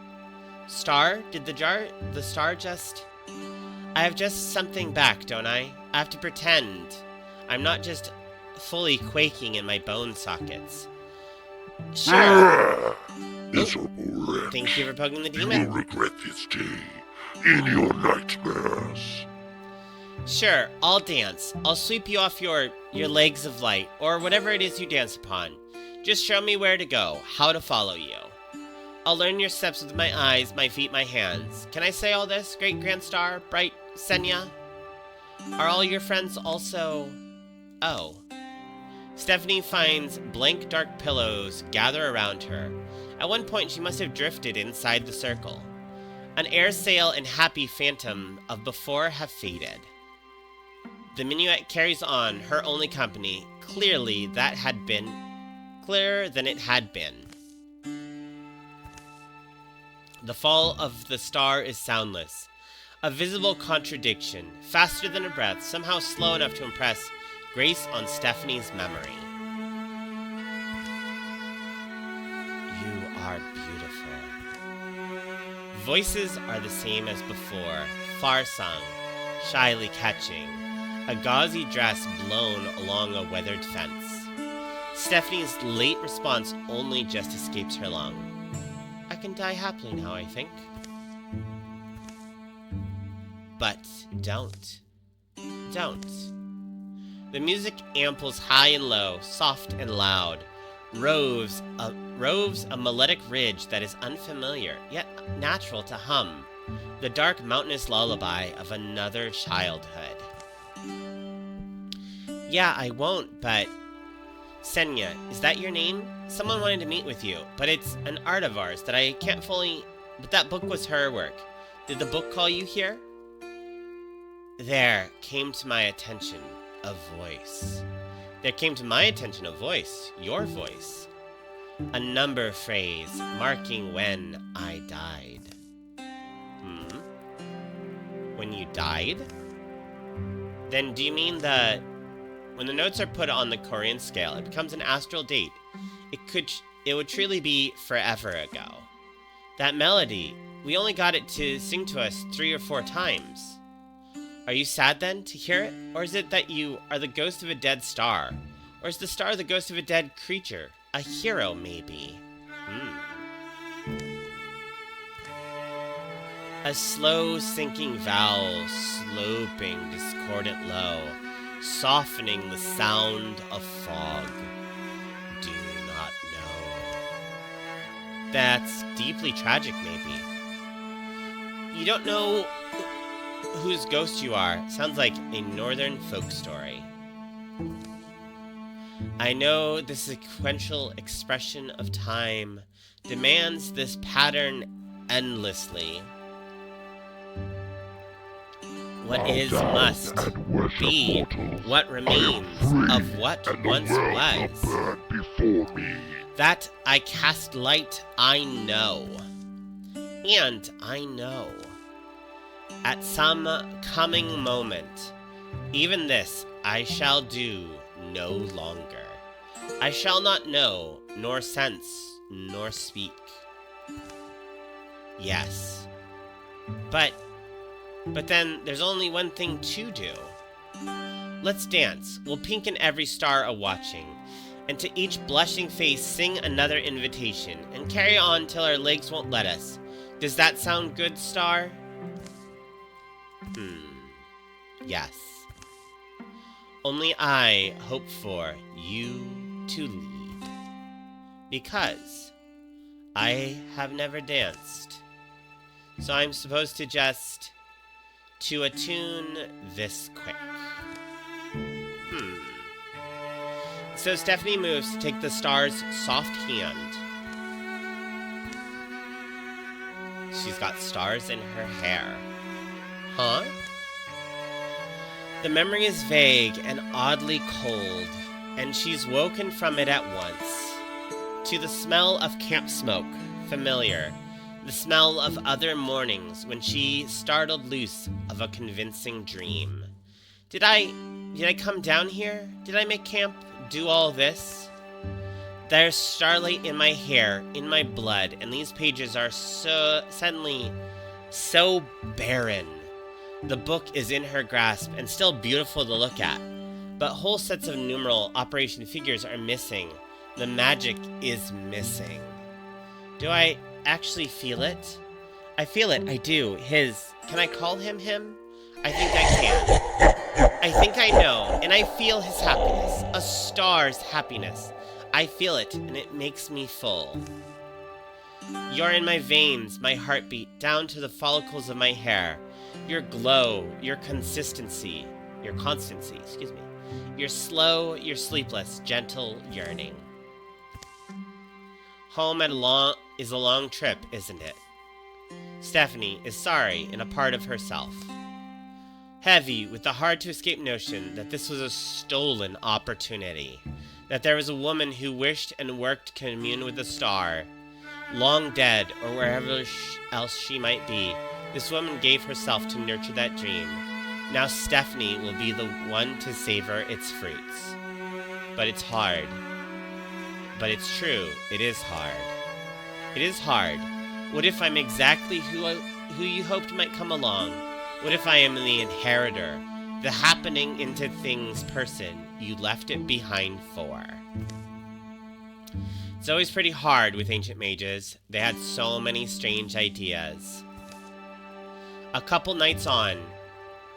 Star, did the star just... I have just something back, don't I? I have to pretend. I'm not just fully quaking in my bone sockets. Sure. Miserable wretch. Thank you for poking the You demon. will regret this day in your nightmares. Sure, I'll dance. I'll sweep you off your legs of light, or whatever it is you dance upon. Just show me where to go, how to follow you. I'll learn your steps with my eyes, my feet, my hands. Can I say all this, Great Grand Star, Bright Senya? Are all your friends also... Oh. Stephanie finds blank dark pillows gather around her. At one point, she must have drifted inside the circle. An air sail and happy phantom of before have faded. The minuet carries on, her only company, clearer than it had been. The fall of the star is soundless. A visible contradiction, faster than a breath, somehow slow enough to impress grace on Stephanie's memory. You are beautiful. Voices are the same as before, far sung, shyly catching, a gauzy dress blown along a weathered fence. Stephanie's late response only just escapes her lung. I can die happily now, I think. But don't. Don't. The music amples high and low, soft and loud, roves a melodic ridge that is unfamiliar, yet natural to hum, the dark mountainous lullaby of another childhood. Yeah, I won't, but... Senya, is that your name? Someone wanted to meet with you, but it's an art of ours that I can't fully... But that book was her work. Did the book call you here? There came to my attention a voice. There came to my attention a voice, your voice. A number phrase marking when I died. When you died? Then do you mean the... When the notes are put on the Korean scale, it becomes an astral date. It would truly be forever ago. That melody, we only got it to sing to us 3 or 4 times. Are you sad then to hear it? Or is it that you are the ghost of a dead star? Or is the star the ghost of a dead creature? A hero, maybe. A slow sinking vowel, sloping discordant low, softening the sound of fog. Do not know. That's deeply tragic, maybe. You don't know whose ghost you are. Sounds like a northern folk story. I know the sequential expression of time demands this pattern endlessly. What is must be what remains of what once was. That I cast light, I know. And I know. At some coming moment, even this I shall do no longer. I shall not know, nor sense, nor speak. Yes. But then there's only one thing to do. Let's dance. We'll pinken every star a-watching, and to each blushing face sing another invitation, and carry on till our legs won't let us. Does that sound good, star? Yes. Only I hope for you to lead, because I have never danced, so I'm supposed to just... to attune this quick. So Stephanie moves to take the star's soft hand. She's got stars in her hair. Huh? The memory is vague and oddly cold, and she's woken from it at once. To the smell of camp smoke, familiar. The smell of other mornings when she startled loose of a convincing dream. Did I come down here? Did I make camp do all this? There's starlight in my hair, in my blood, and these pages are suddenly so barren. The book is in her grasp and still beautiful to look at, but whole sets of numeral operation figures are missing. The magic is missing. Do I actually feel it? I feel it, I do. Can I call him him? I think I can. I think I know, and I feel his happiness. A star's happiness. I feel it, and it makes me full. You're in my veins, my heartbeat, down to the follicles of my hair. Your glow, your constancy, excuse me. Your slow, your sleepless, gentle yearning. Home is a long trip, isn't it? Stephanie is sorry in a part of herself. Heavy with the hard-to-escape notion that this was a stolen opportunity. That there was a woman who wished and worked to commune with the star. Long dead, or wherever else she might be, this woman gave herself to nurture that dream. Now Stephanie will be the one to savor its fruits. But it's hard. But it's true, it is hard. It is hard. What if I'm exactly who you hoped might come along? What if I am the inheritor, the happening into things person you left it behind for? It's always pretty hard with ancient mages. They had so many strange ideas. A couple nights on.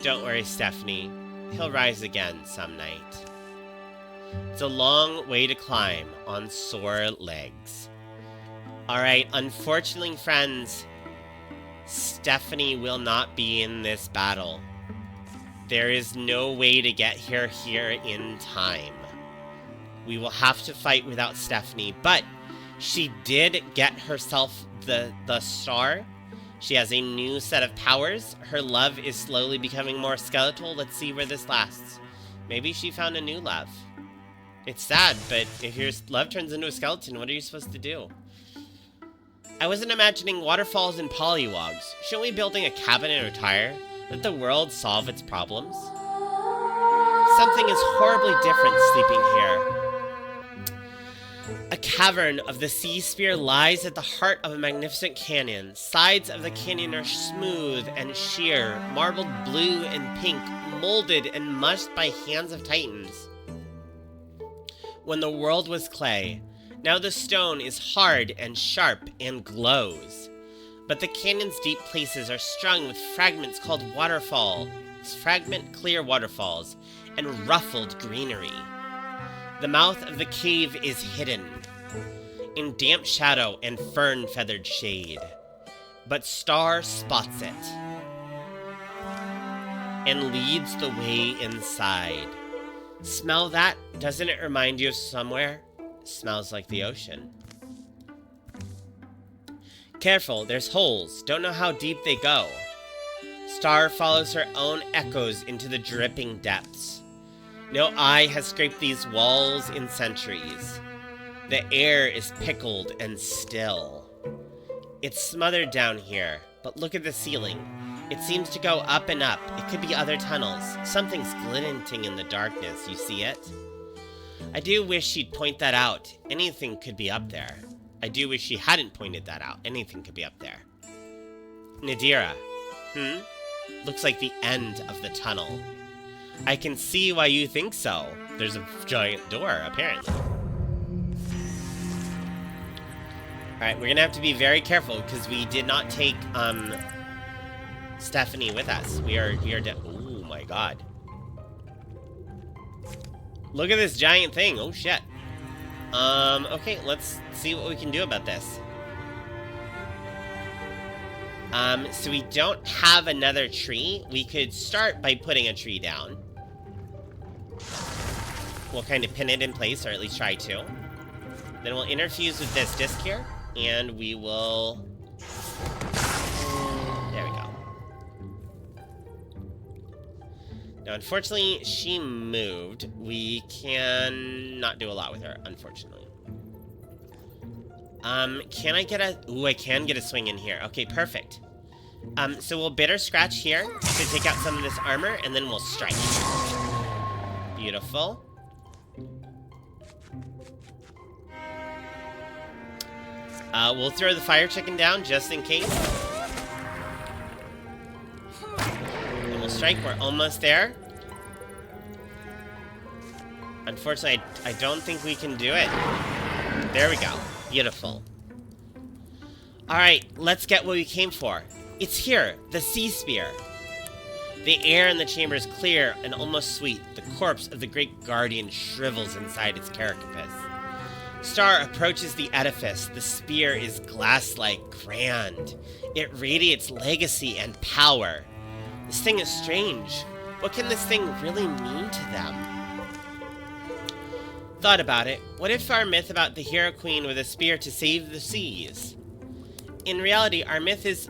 Don't worry, Stephanie. He'll rise again some night. It's a long way to climb on sore legs. Alright, unfortunately, friends, Stephanie will not be in this battle. There is no way to get her here in time. We will have to fight without Stephanie, but she did get herself the star. She has a new set of powers. Her love is slowly becoming more skeletal. Let's see where this lasts. Maybe she found a new love. It's sad, but if your love turns into a skeleton, what are you supposed to do? I wasn't imagining waterfalls and pollywogs. Shouldn't we be building a cabin and retire? Let the world solve its problems? Something is horribly different sleeping here. A cavern of the sea spear lies at the heart of a magnificent canyon. Sides of the canyon are smooth and sheer, marbled blue and pink, molded and mushed by hands of titans. When the world was clay, now the stone is hard and sharp and glows. But the canyon's deep places are strung with fragments called waterfalls, fragment-clear waterfalls, and ruffled greenery. The mouth of the cave is hidden in damp shadow and fern-feathered shade. But Star spots it and leads the way inside. Smell that? Doesn't it remind you of somewhere? It smells like the ocean. Careful, there's holes. Don't know how deep they go. Star follows her own echoes into the dripping depths. No eye has scraped these walls in centuries. The air is pickled and still. It's smothered down here, but look at the ceiling. It seems to go up and up. It could be other tunnels. Something's glinting in the darkness. You see it? I do wish she'd point that out. Anything could be up there. I do wish she hadn't pointed that out. Anything could be up there. Nadira. Looks like the end of the tunnel. I can see why you think so. There's a giant door, apparently. Alright, we're gonna have to be very careful because we did not take, Stephanie with us. We are oh my god. Look at this giant thing. Oh shit. Okay, let's see what we can do about this. So we don't have another tree. We could start by putting a tree down. We'll kind of pin it in place, or at least try to. Then we'll interfuse with this disc here, and we will... There we go. Now, unfortunately, she moved. We can not do a lot with her, unfortunately. Can I get a... Ooh, I can get a swing in here. Okay, perfect. So we'll bitter scratch here to take out some of this armor, and then we'll strike. Beautiful. We'll throw the fire chicken down just in case. And we'll strike. We're almost there. Unfortunately, I don't think we can do it. There we go. Beautiful. Alright, let's get what we came for. It's here, the sea spear. The air in the chamber is clear and almost sweet. The corpse of the great guardian shrivels inside its carapace. Star approaches the edifice. The spear is glass-like, grand. It radiates legacy and power. This thing is strange. What can this thing really mean to them? Thought about it. What if our myth about the hero queen with a spear to save the seas? In reality, our myth is...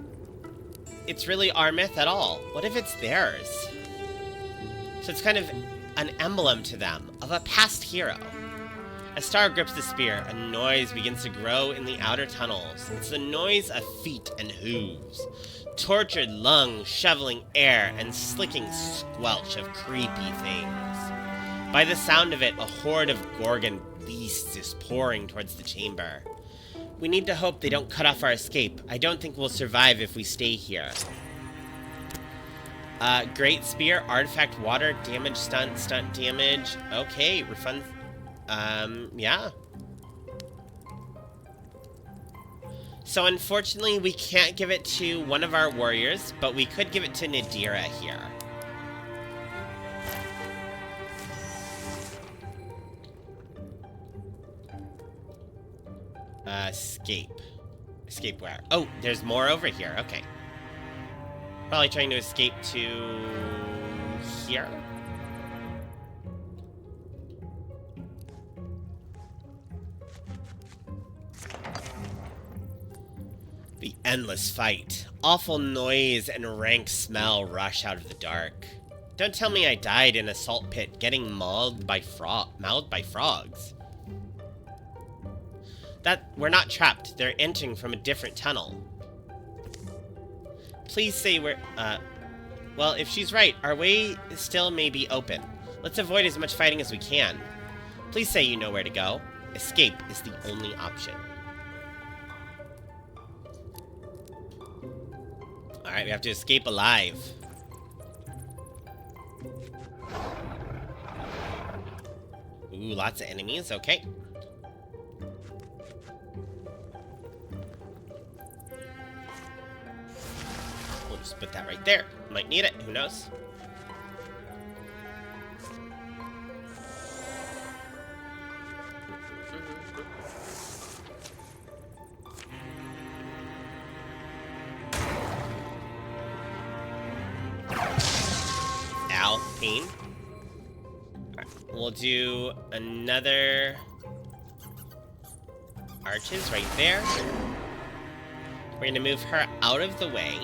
it's really our myth at all. What if it's theirs? So it's kind of an emblem to them of a past hero. As Star grips the spear, a noise begins to grow in the outer tunnels. It's the noise of feet and hooves. Tortured lungs shoveling air and slicking squelch of creepy things. By the sound of it, a horde of Gorgon beasts is pouring towards the chamber. We need to hope they don't cut off our escape. I don't think we'll survive if we stay here. Great spear, artifact, water, damage, stunt damage. Okay, refund. Yeah. So unfortunately, we can't give it to one of our warriors, but we could give it to Nadira here. Escape. Escape where? Oh, there's more over here. Okay. Probably trying to escape to... here? The endless fight. Awful noise and rank smell rush out of the dark. Don't tell me I died in a salt pit getting mauled by frogs. We're not trapped. They're entering from a different tunnel. Please say we're, well, if she's right, our way still may be open. Let's avoid as much fighting as we can. Please say you know where to go. Escape is the only option. Alright, we have to escape alive. Ooh, lots of enemies, okay. We'll just put that right there. Might need it, who knows? Ow, pain. Alright, we'll do another arches right there. We're gonna move her out of the way.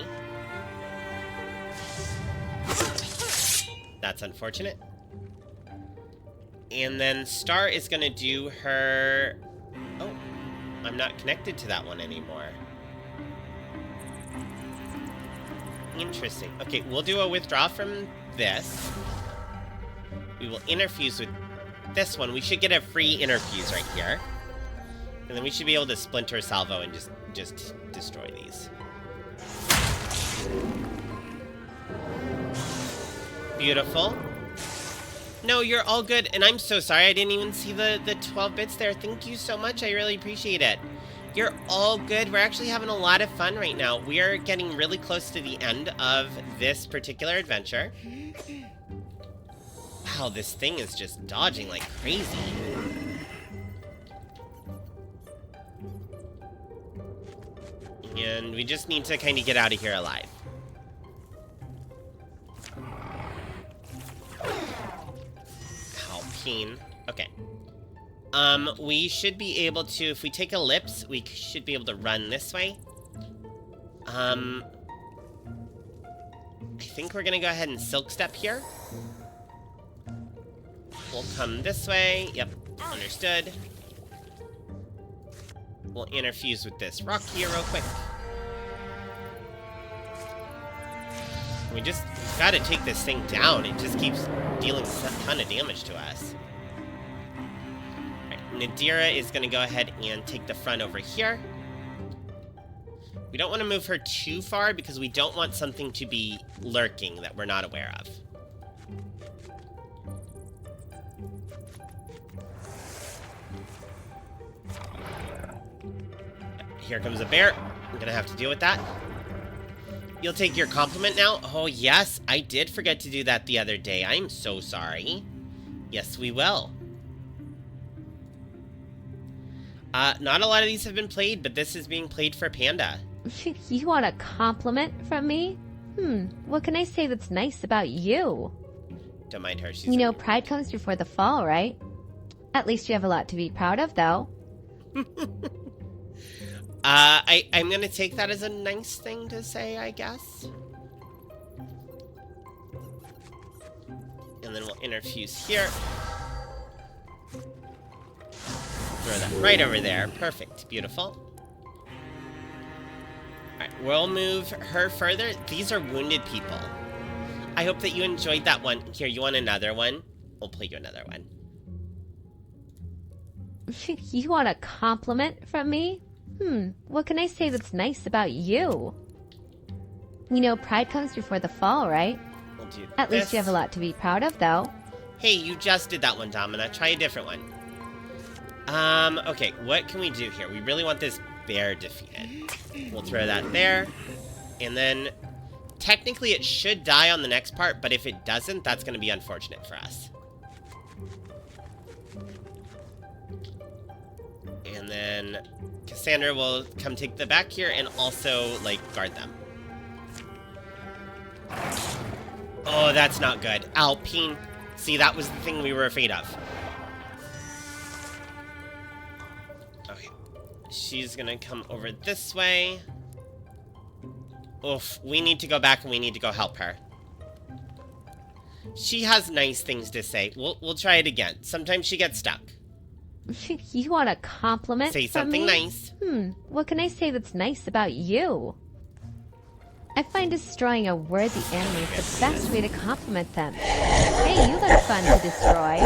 That's unfortunate. And then Star is gonna do her... Oh, I'm not connected to that one anymore. Interesting. Okay, we'll do a withdraw from this. We will interfuse with this one. We should get a free interfuse right here. And then we should be able to splinter salvo and just destroy these. Beautiful. No, you're all good. And I'm so sorry. I didn't even see the 12 bits there. Thank you so much. I really appreciate it. You're all good. We're actually having a lot of fun right now. We are getting really close to the end of this particular adventure. Wow, this thing is just dodging like crazy. And we just need to kind of get out of here alive. Ow, pain. Okay. We should be able to, if we take ellipse, we should be able to run this way. I think we're gonna go ahead and silk step here. We'll come this way. Yep, understood. We'll interfuse with this rock here real quick. We've gotta take this thing down. It just keeps dealing a ton of damage to us. Right, Nadira is gonna go ahead and take the front over here. We don't want to move her too far because we don't want something to be lurking that we're not aware of. Here comes a bear. I'm gonna have to deal with that. You'll take your compliment now? Oh, yes, I did forget to do that the other day. I'm so sorry. Yes, we will. Not a lot of these have been played, but this is being played for Panda. You want a compliment from me? What can I say that's nice about you? Don't mind her. She's You know, pride comes before the fall, right? At least you have a lot to be proud of, though. I'm gonna take that as a nice thing to say, I guess. And then we'll interfuse here. Throw that right over there. Perfect. Beautiful. Alright, we'll move her further. These are wounded people. I hope that you enjoyed that one. Here, you want another one? We'll play you another one. You want a compliment from me? What can I say that's nice about you? You know, pride comes before the fall, right? We'll do At least you have a lot to be proud of, though. Hey, you just did that one, Domina. Try a different one. Okay, what can we do here? We really want this bear defeated. We'll throw that there. And then, technically it should die on the next part, but if it doesn't, that's going to be unfortunate for us. And then Cassandra will come take the back here and also, like, guard them. Oh, that's not good. Alpine. See, that was the thing we were afraid of. Okay. She's gonna come over this way. Oof, we need to go back and we need to go help her. She has nice things to say. We'll try it again. Sometimes she gets stuck. You want a compliment Say from something me? nice. What can I say that's nice about you? I find destroying a worthy enemy is the best way to compliment them. Hey, you look fun to destroy.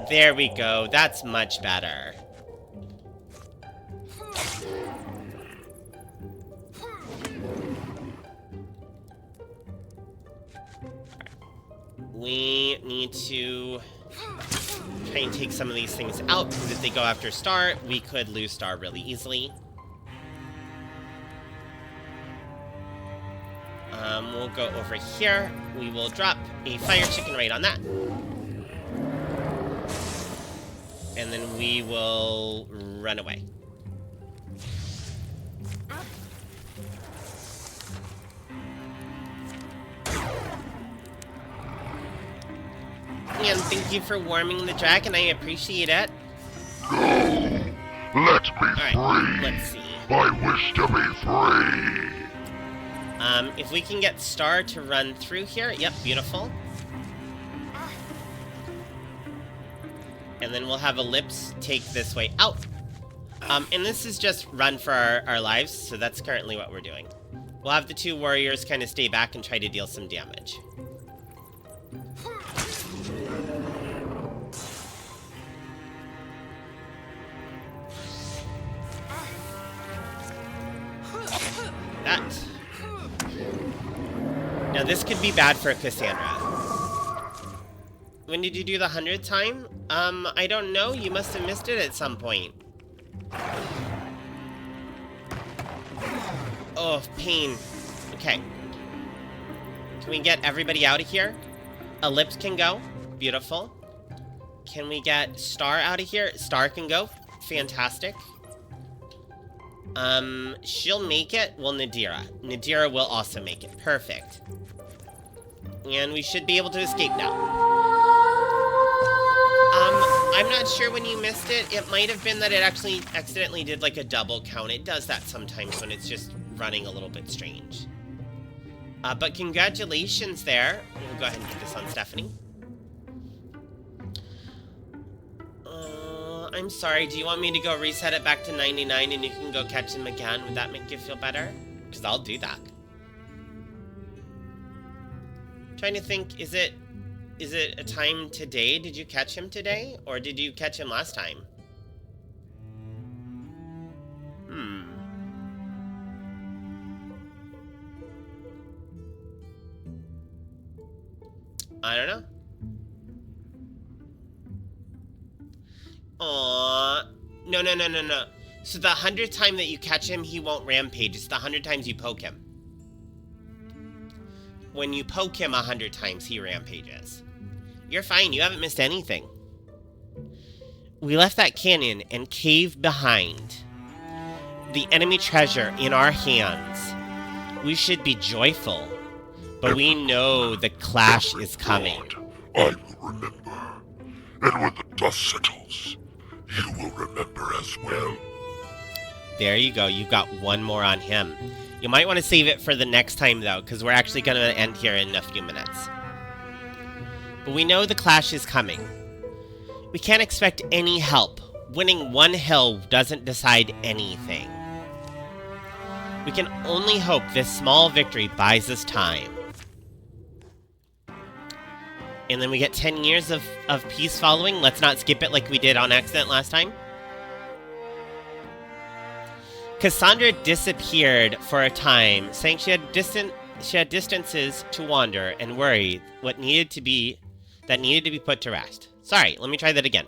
There we go. That's much better. We need to try and take some of these things out, because if they go after Star, we could lose Star really easily. We'll go over here. We will drop a fire chicken right on that. And then we will run away. And thank you for warming the dragon. I appreciate it. No! Let me Alright, free! let's see. I wish to be free! If we can get Star to run through here. Yep, beautiful. And then we'll have Ellipse take this way out. And this is just run for our lives, so that's currently what we're doing. We'll have the two warriors kind of stay back and try to deal some damage. That. Now this could be bad for Cassandra. When did you do the 100th time? I don't know. You must have missed it at some point. Oh, pain. Okay. Can we get everybody out of here? Ellipse can go. Beautiful. Can we get Star out of here? Star can go. Fantastic. She'll make it. Well, Nadira. Nadira will also make it. Perfect. And we should be able to escape now. I'm not sure when you missed it. It might have been that it actually accidentally did like a double count. It does that sometimes when it's just running a little bit strange. But congratulations there. We'll go ahead and put this on Stephanie. I'm sorry. Do you want me to go reset it back to 99 and you can go catch him again? Would that make you feel better? Because I'll do that. Trying to think, is it a time today? Did you catch him today? Or did you catch him last time? I don't know. Aww. No. So the 100th time that you catch him, he won't rampage. It's the 100 times you poke him. When you poke him 100 times, he rampages. You're fine. You haven't missed anything. We left that canyon and cave behind. The enemy treasure in our hands. We should be joyful. But we know the clash is coming. I will remember. And when the dust settles, you will remember as well. There you go. You've got one more on him. You might want to save it for the next time, though, because we're actually going to end here in a few minutes. But we know the clash is coming. We can't expect any help. Winning one hill doesn't decide anything. We can only hope this small victory buys us time. And then we get 10 years of peace following. Let's not skip it like we did on accident last time. Cassandra disappeared for a time, saying she had distances to wander and worry that needed to be put to rest. Sorry, let me try that again.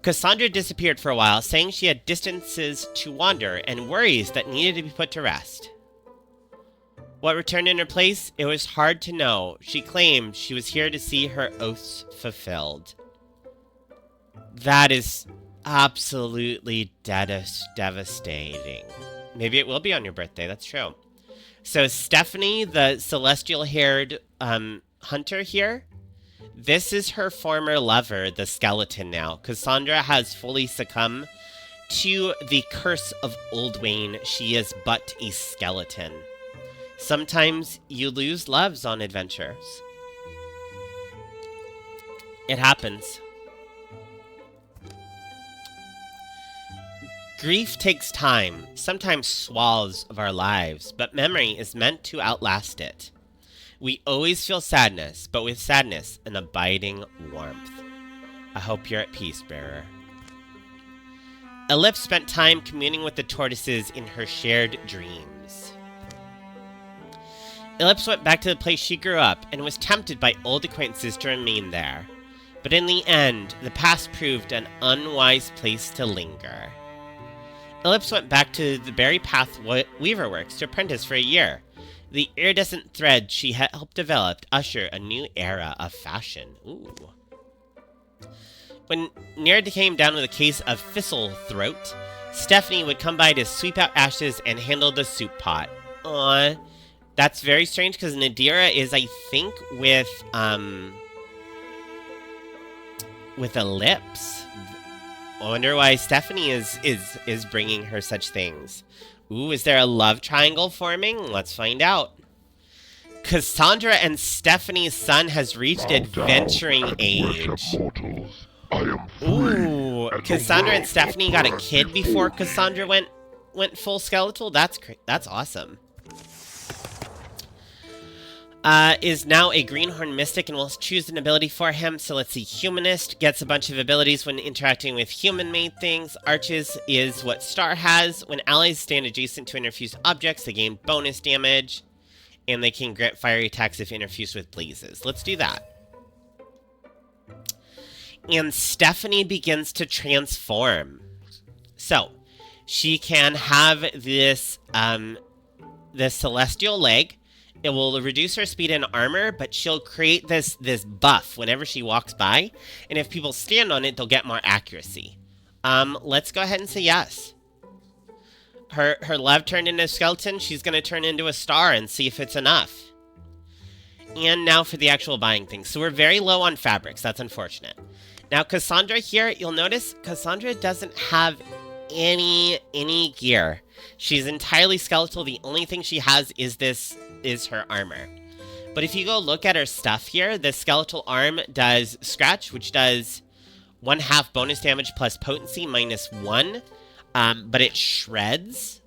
Cassandra disappeared for a while, saying she had distances to wander and worries that needed to be put to rest. What returned in her place? It was hard to know. She claimed she was here to see her oaths fulfilled. That is absolutely devastating. Maybe it will be on your birthday, that's true. So Stephanie, the celestial-haired hunter here, this is her former lover, the skeleton now. Cassandra has fully succumbed to the curse of Old Wayne. She is but a skeleton. Sometimes you lose loves on adventures. It happens. Grief takes time, sometimes swaths of our lives, but memory is meant to outlast it. We always feel sadness, but with sadness, an abiding warmth. I hope you're at peace, bearer. Ellipse spent time communing with the tortoises in her shared dreams. Ellipse went back to the place she grew up and was tempted by old acquaintances to remain there. But in the end, the past proved an unwise place to linger. Ellipse went back to the Berry Path Weaver Works to apprentice for a year. The iridescent thread she had helped develop usher a new era of fashion. Ooh. When Nereid came down with a case of thistle throat, Stephanie would come by to sweep out ashes and handle the soup pot. Aww. That's very strange because Nadira is, I think, with Ellipse. I wonder why Stephanie is bringing her such things. Ooh, is there a love triangle forming? Let's find out. Cassandra and Stephanie's son has reached adventuring age. Ooh, Cassandra and Stephanie got a kid before Cassandra went full skeletal? That's awesome. Is now a greenhorn mystic and will choose an ability for him. So let's see. Humanist gets a bunch of abilities when interacting with human-made things. Arches is what Star has. When allies stand adjacent to interfused objects, they gain bonus damage. And they can grant fiery attacks if interfused with blazes. Let's do that. And Stephanie begins to transform. So, she can have this, this celestial leg. It will reduce her speed and armor, but she'll create this buff whenever she walks by. And if people stand on it, they'll get more accuracy. Let's go ahead and say yes. Her love turned into a skeleton. She's going to turn into a star and see if it's enough. And now for the actual buying things. So we're very low on fabrics. That's unfortunate. Now, Cassandra here, you'll notice Cassandra doesn't have any gear. She's entirely skeletal. The only thing she has is her armor. But if you go look at her stuff here, the skeletal arm does scratch, which does 1/2 bonus damage plus potency -1. But it shreds.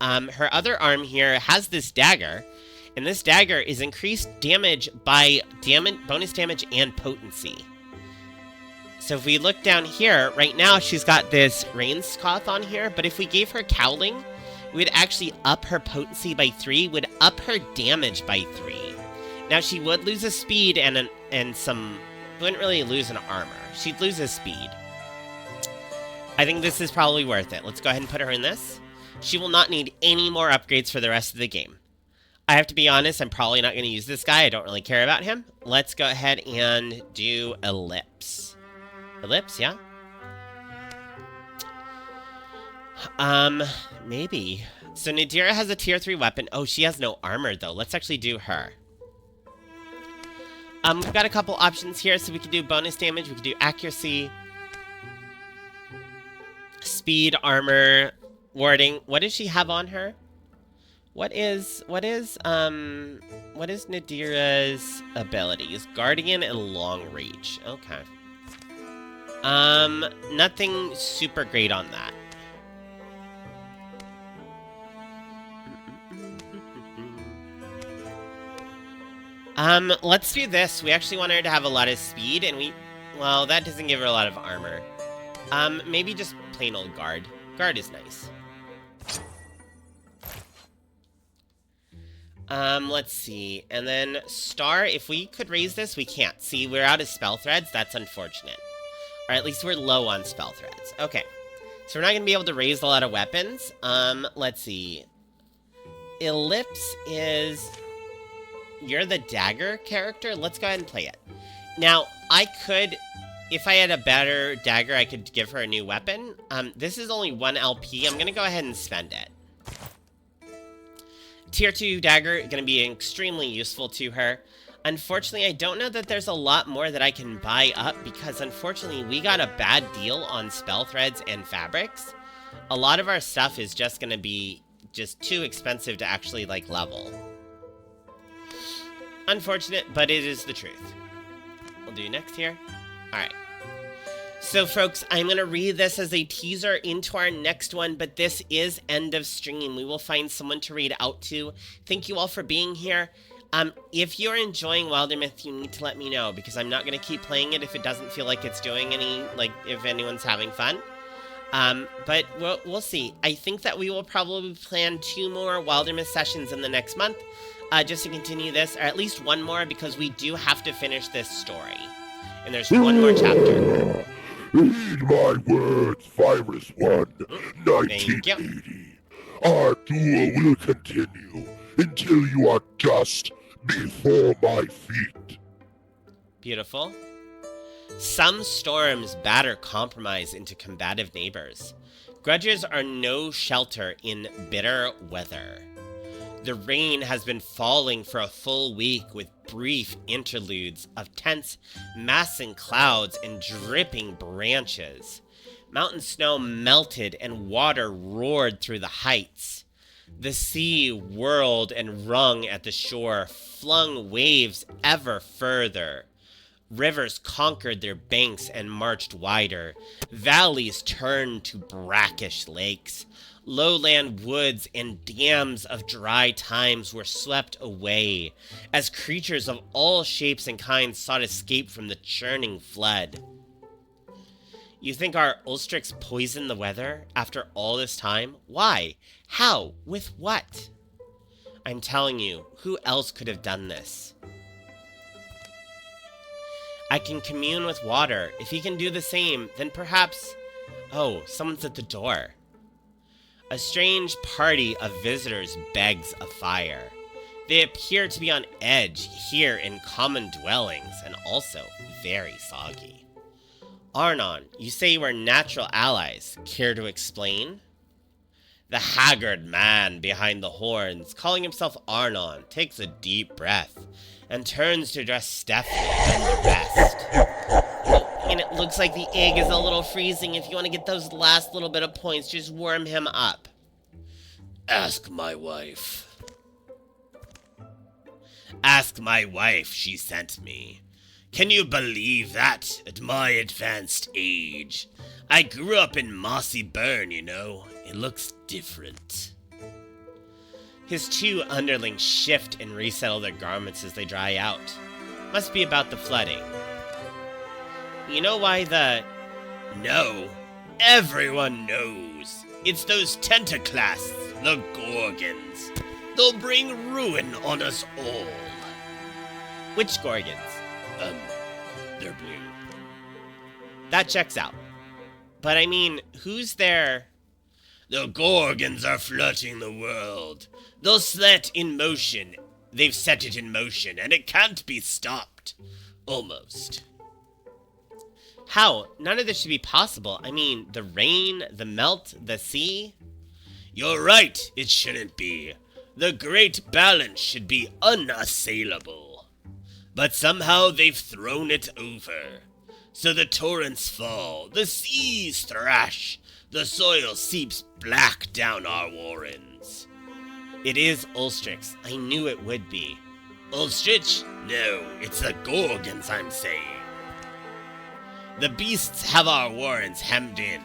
Her other arm here has this dagger, and this dagger is increased damage by bonus damage and potency. So if we look down here, right now she's got this Rainscoth on here, but if we gave her Cowling, we'd actually up her potency by 3, would up her damage by 3. Now she would lose a speed and some, wouldn't really lose an armor. She'd lose a speed. I think this is probably worth it. Let's go ahead and put her in this. She will not need any more upgrades for the rest of the game. I have to be honest, I'm probably not going to use this guy. I don't really care about him. Let's go ahead and do Ellipse. Ellipse, yeah? Maybe. So Nadira has a tier 3 weapon. Oh, she has no armor, though. Let's actually do her. We've got a couple options here. So we can do bonus damage. We can do accuracy. Speed, armor, warding. What does she have on her? What is Nadira's abilities? Guardian and long reach. Okay. Nothing super great on that. Let's do this. We actually want her to have a lot of speed, and well, that doesn't give her a lot of armor. Maybe just plain old guard. Guard is nice. Let's see. And then star, if we could raise this, we can't. See, we're out of spell threads. That's unfortunate. Or at least we're low on spell threads. Okay. So we're not going to be able to raise a lot of weapons. Let's see. Ellipse is... You're the dagger character? Let's go ahead and play it. Now, I could... If I had a better dagger, I could give her a new weapon. This is only 1 LP. I'm going to go ahead and spend it. Tier 2 dagger, going to be extremely useful to her. Unfortunately, I don't know that there's a lot more that I can buy up because unfortunately we got a bad deal on spell threads and fabrics. A lot of our stuff is just going to be just too expensive to actually like level. Unfortunate, but it is the truth. We'll do next here. Alright. So, folks, I'm going to read this as a teaser into our next one, but this is end of stream. We will find someone to read out to. Thank you all for being here. If you're enjoying Wildermyth, you need to let me know, because I'm not going to keep playing it if it doesn't feel like it's doing any, like, if anyone's having fun. But we'll see. I think that we will probably plan 2 more Wildermyth sessions in the next month, just to continue this, or at least 1 more, because we do have to finish this story. And there's 1 more chapter. Heed my words, Virus 1, 1980. Our duel will continue until you are dust before my feet. Beautiful. Some storms batter compromise into combative neighbors. Grudges are no shelter in bitter weather. The rain has been falling for a full week with brief interludes of tense, massing clouds and dripping branches. Mountain snow melted and water roared through the heights. The sea whirled and wrung at the shore, flung waves ever further. Rivers conquered their banks and marched wider. Valleys turned to brackish lakes. Lowland woods and dams of dry times were swept away, as creatures of all shapes and kinds sought escape from the churning flood. You think our Ulstrix poisoned the weather after all this time? Why? How? With what? I'm telling you, who else could have done this? I can commune with water. If he can do the same, then perhaps... Oh, someone's at the door. A strange party of visitors begs a fire. They appear to be on edge here in common dwellings, and also very soggy. Arnon, you say you are natural allies. Care to explain? The haggard man behind the horns, calling himself Arnon, takes a deep breath and turns to address Stephanie and the rest. And it looks like the egg is a little freezing. If you want to get those last little bit of points, just warm him up. Ask my wife. Ask my wife, she sent me. Can you believe that, at my advanced age? I grew up in Mossy Burn, you know. It looks different. His 2 underlings shift and resettle their garments as they dry out. Must be about the flooding. You know why the... No. Everyone knows. It's those tentaclasts, the Gorgons. They'll bring ruin on us all. Which Gorgons? They're blue. That checks out. But I mean, who's there? The Gorgons are flooding the world. They'll set in motion. They've set it in motion, and it can't be stopped. Almost. How? None of this should be possible. I mean, the rain, the melt, the sea. You're right, it shouldn't be. The great balance should be unassailable. But somehow they've thrown it over. So the torrents fall, the seas thrash, the soil seeps black down our warrens. It is Ulstrix. I knew it would be. Ulstrich? No, it's the Gorgons, I'm saying. The beasts have our warrens hemmed in.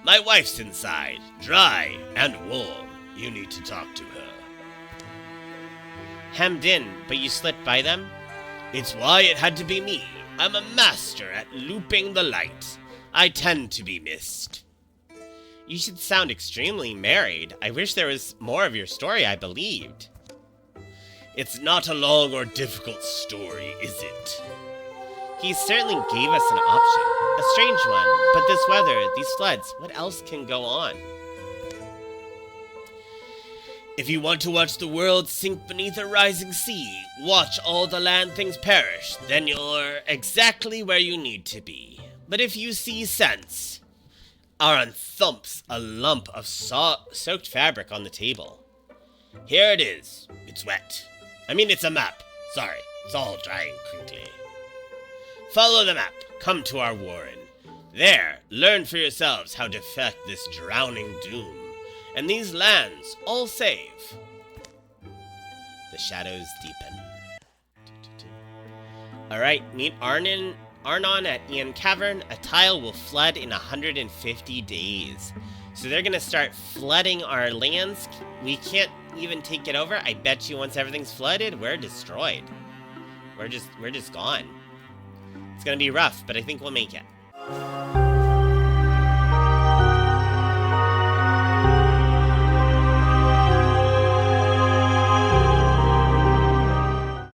My wife's inside, dry and warm. You need to talk to her. Hemmed in, but you slipped by them? It's why it had to be me. I'm a master at looping the light. I tend to be missed. You should sound extremely married. I wish there was more of your story I believed. It's not a long or difficult story, is it? He certainly gave us an option. A strange one, but this weather, these floods, what else can go on? If you want to watch the world sink beneath a rising sea, watch all the land things perish, then you're exactly where you need to be. But if you see sense, Aaron thumps a lump of soaked fabric on the table. Here it is. It's wet. I mean, it's a map. Sorry, it's all dry and crinkly. Follow the map. Come to our warren. There, learn for yourselves how to effect this drowning doom. And these lands all save. The shadows deepen. Alright, meet Arnon at Ian Cavern. A tile will flood in 150 days. So they're gonna start flooding our lands. We can't even take it over. I bet you once everything's flooded, we're destroyed. We're just gone. It's gonna be rough, but I think we'll make it.